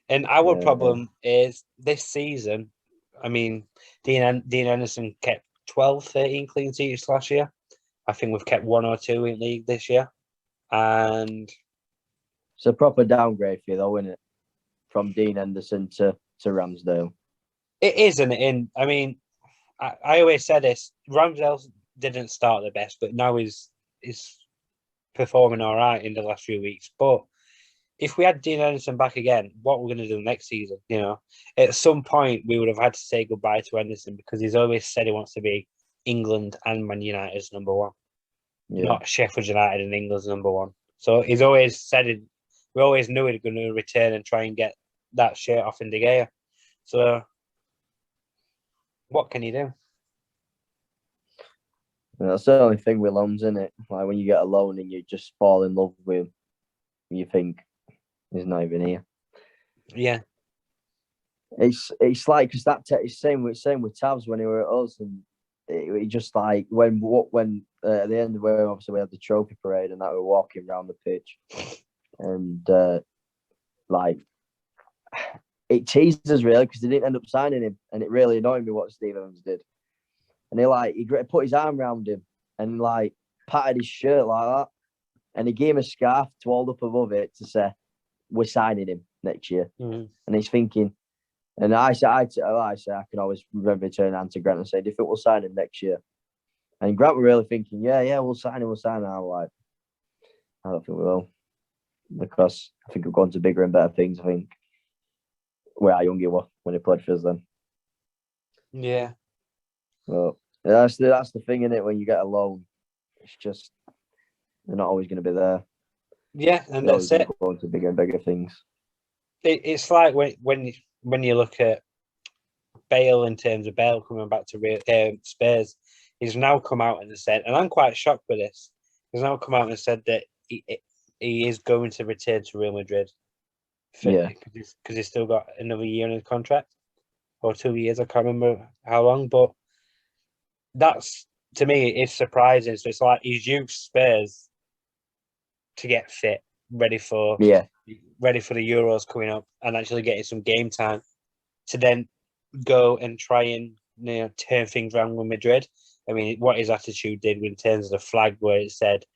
And our Yeah. problem is this season, I mean, Dean Anderson kept 12, 13 clean sheets last year. I think we've kept 1 or 2 in league this year. And It's a proper downgrade for you, though, isn't it? From Dean Henderson to Ramsdale. it isn't. And I mean, I always said this. Ramsdale didn't start the best, but now he's performing all right in the last few weeks. But if we had Dean Henderson back again, what we're going to do next season? You know, at some point we would have had to say goodbye to Henderson because he's always said he wants to be England and Man United's number one, not Sheffield United and England's number one. So he's always said it. We always knew he was going to return and try and get that shirt off in De Gea. So what can you do? That's the only thing with loans, isn't it? Like when you get a loan and you just fall in love with him, you think he's not even here. Yeah. It's like because it's same with Tavs when he were at us, and it just like when at the end where obviously we had the trophy parade and that we were walking around the pitch, and like it teased us really because they didn't end up signing him, and it really annoyed me what Steve Evans did. And he put his arm around him and like patted his shirt like that, and he gave him a scarf to hold up above it to say, "We're signing him next year." Mm-hmm. And he's thinking, and I can always remember turning around to Grant and say, "Do you think we'll sign him next year?" And Grant were really thinking, "Yeah, we'll sign him. And I'm like, I don't think we will, because I think we've gone to bigger and better things. I think we're how young he was when he played for us then." Yeah. Well, that's the thing, in it. When you get a loan, it's just they're not always going to be there. Yeah, and that's it. Going to bigger and bigger things. It's like when you look at Bale in terms of Bale coming back to Spurs, he's now come out and said, and I'm quite shocked with this. He's now come out and said that he is going to return to Real Madrid. Because he's still got another year in his contract, or 2 years. I can't remember how long, but that's, to me, it's surprising. So it's like he's used Spurs to get fit, ready for the Euros coming up, and actually getting some game time to then go and try and turn things around with Madrid. I mean, what his attitude did in terms of the flag where it said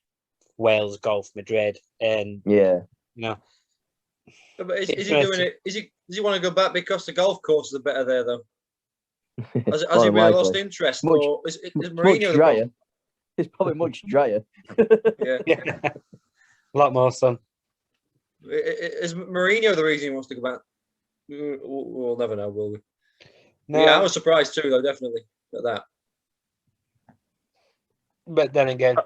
Wales Golf Madrid, and But is he doing it? Does he want to go back because the golf courses are better there, though? Has he really lost interest? Or is Mourinho drier? It's probably much drier. Yeah. A lot more sun. Is Mourinho the reason he wants to go back? We'll never know, will we? No. Yeah, I was surprised too, though, definitely, at that. But then again,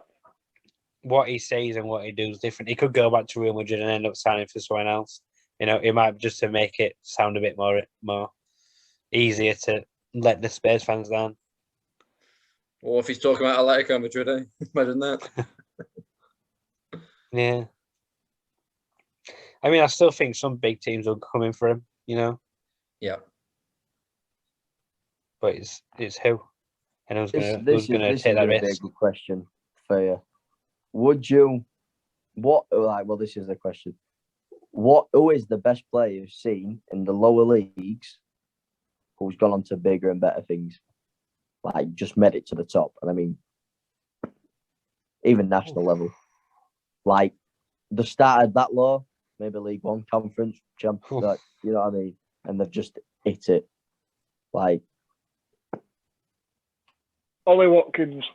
what he says and what he does is different. He could go back to Real Madrid and end up signing for someone else. You know, it might just to make it sound a bit more easier to let the Spurs fans down. Or if he's talking about Atletico Madrid, imagine that. Yeah. I mean, I still think some big teams will come in for him, you know? Yeah. But it's who? And who's going to take that risk? This is going to be a good question for you. Would you... this is the question. Who is the best player you've seen in the lower leagues who's gone on to bigger and better things? Like, just made it to the top. And I mean, even national level. Like, they started that low, maybe League One conference champion, like, you know what I mean? And they've just hit it. Like, Ollie Watkins.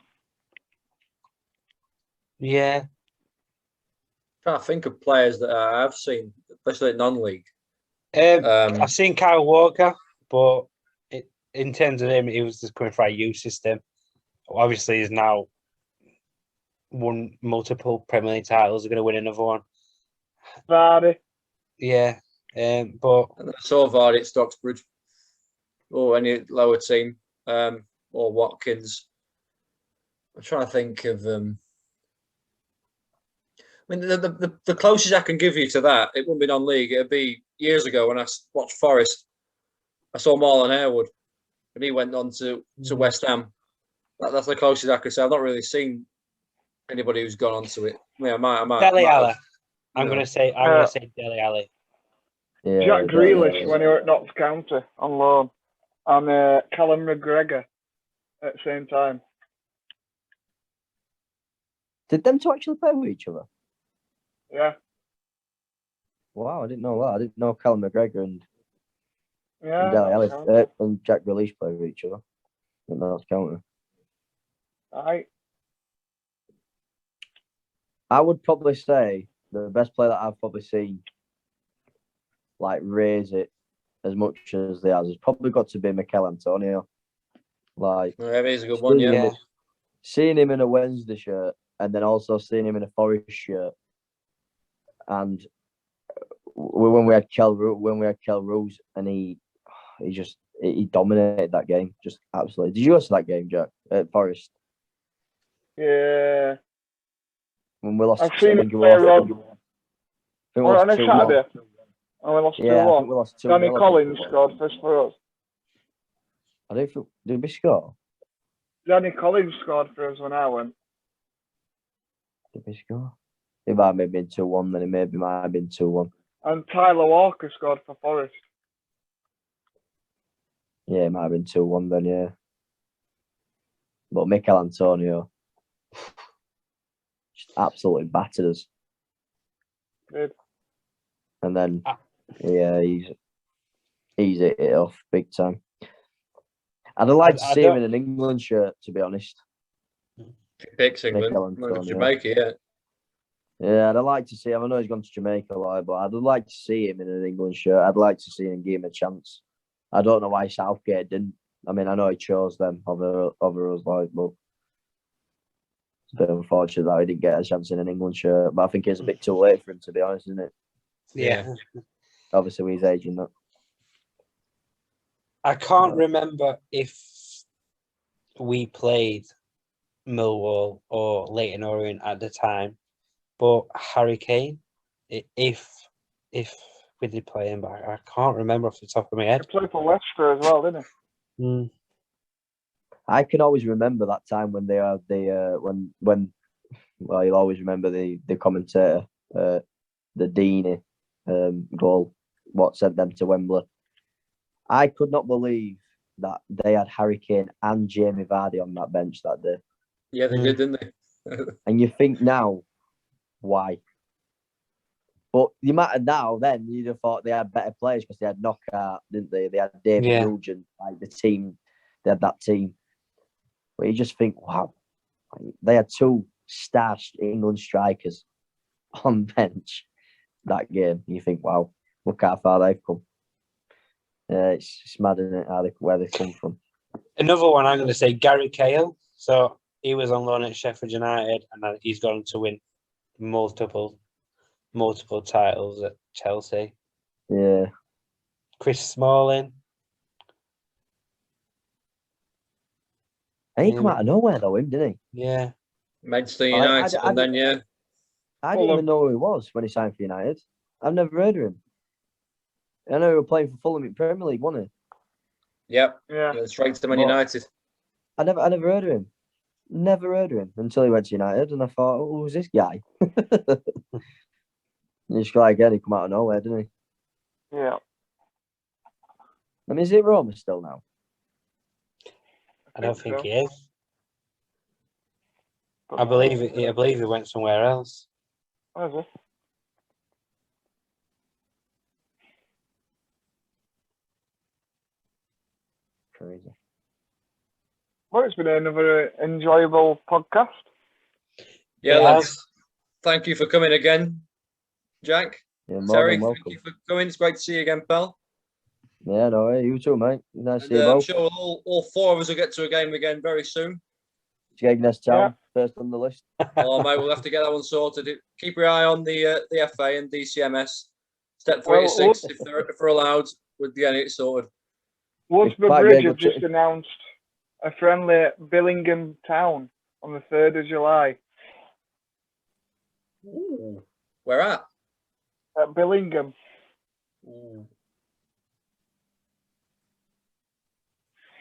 Yeah. Trying to think of players that I've seen, especially at non-league. I've seen Kyle Walker, but in terms of him, he was just coming for a youth system. Obviously, he's now won multiple Premier League titles. He's going to win another one. Vardy. Yeah, but and I saw Vardy at Stocksbridge, or any lower team, or Watkins. I'm trying to think of. I mean, the closest I can give you to that, it wouldn't be non-league. It'd be years ago when I watched Forest. I saw Marlon Harewood, and he went on to West Ham, That's the closest I could say. I've not really seen anybody who's gone onto it. Yeah, I might. Dele might Alli. have. I'm No. gonna say Dele Alli. Yeah, Jack Grealish yeah. when he were at Notts County on loan, and Callum McGregor at the same time. Did them two actually play with each other? Yeah, Wow, I didn't know that. I didn't know Callum McGregor and yeah. Dele Notts Alli County. and Jack Grealish play with each other. In Notts County. Aye. I would probably say the best player that I've probably seen like raise it as much as they has has probably got to be Mikel Antonio. Like Yeah, he's a good one. seeing Yeah. him- seeing him in a Wednesday shirt and then also seeing him in a Forest shirt, and when we had Kel Rose and he dominated that game just absolutely. Did you watch that game, Jack, at Forest Yeah. when we lost? I've seen I him think we play lost. I think we on lost a 2-1. Saturday, and we lost Yeah, I think 2-1. we lost 2-0. Danny I think. Collins scored first for us. I don't think did we score? Danny Collins scored for us when I went. Did we score? It might have been 2-1, then it maybe might have been 2-1. And Tyler Walker scored for Forest. Yeah, it might have been 2-1 then, yeah. But Mikel Antonio just absolutely battered us. Did. And then yeah, he's hit it off big time. I'd have liked to I see him don't- in an England shirt, to be honest. Picks England. Mikel Not Antonio. Jamaica yet. Yeah, I'd have liked to see him. I know he's gone to Jamaica, like, but I'd like to see him in an England shirt. I'd like to see him give him a chance. I don't know why Southgate didn't. I mean, I know he chose them over us, like, but it's a bit unfortunate that he didn't get a chance in an England shirt. But I think it's a bit too late for him, to be honest, isn't it? Yeah. Obviously, with his age and that. I can't remember if we played Millwall or Leyton Orient at the time, but Harry Kane, if we did play him, but I can't remember off the top of my He head. played for Leicester as well, didn't he? Mm. I can always remember that time when they are when well, you'll always remember the commentator, the Deeney goal, what sent them to Wembley. I could not believe that they had Harry Kane and Jamie Vardy on that bench that day. Yeah, they did, didn't they? And you think now, why? But you might have now, then you'd have thought they had better players because they had Knockout, didn't they? They had David Yeah. Nugent, like the team, they had that team. But you just think, wow, they had two star England strikers on bench that game. You think, wow, look how far they've come. It's mad, isn't it, where they come from. Another one I'm going to say, Gary Cahill. So he was on loan at Sheffield United, and then he's gone to win multiple titles at Chelsea. Yeah. Chris Smalling. And he come out of nowhere, though, him, didn't he? Yeah. Manchester United, and then yeah. I didn't even know who he was when he signed for United. I've never heard of him. I know he was playing for Fulham in Premier League, wasn't he? Yep. Yeah. Yeah, straight to Man But- United. I never heard of him. Never heard of him until he went to United, and I thought, oh, who's this guy? And he's like, again, he come out of nowhere, didn't he? Yeah. I mean, is it Roma still now? I don't think so. he is. I believe he went somewhere else. Where is it? Crazy. Well, it's been another enjoyable podcast. Yeah, It lads. has. Thank you for coming again, Jack. Yeah, more Terry, than thank welcome. you for coming. It's great to see you again, pal. Yeah, no, you too, mate. Nice to see And, you I'm both. sure all four of us will get to a game again very soon. Skegness Town, Yeah. first on the list. Oh, mate, we'll have to get that one sorted. Keep your eye on the FA and DCMS. Step 3 to 6, if they're allowed, we'll get it sorted. Worsborough Quite Bridge good, have just announced a friendly at Billingham Town on the 3rd of July. Ooh. Where at? At Billingham. Ooh.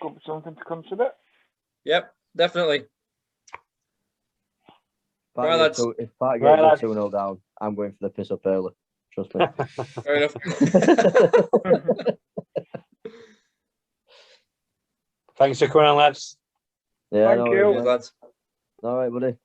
Could be something to consider. Yep. definitely. Right, If lads. If Parkgate Right, go lads. 2-0 down, I'm going for the piss up early. Trust me. Fair enough. Thanks for coming on, lads. Yeah, Thank no you. worries, Cheers, mate. lads. All right, buddy.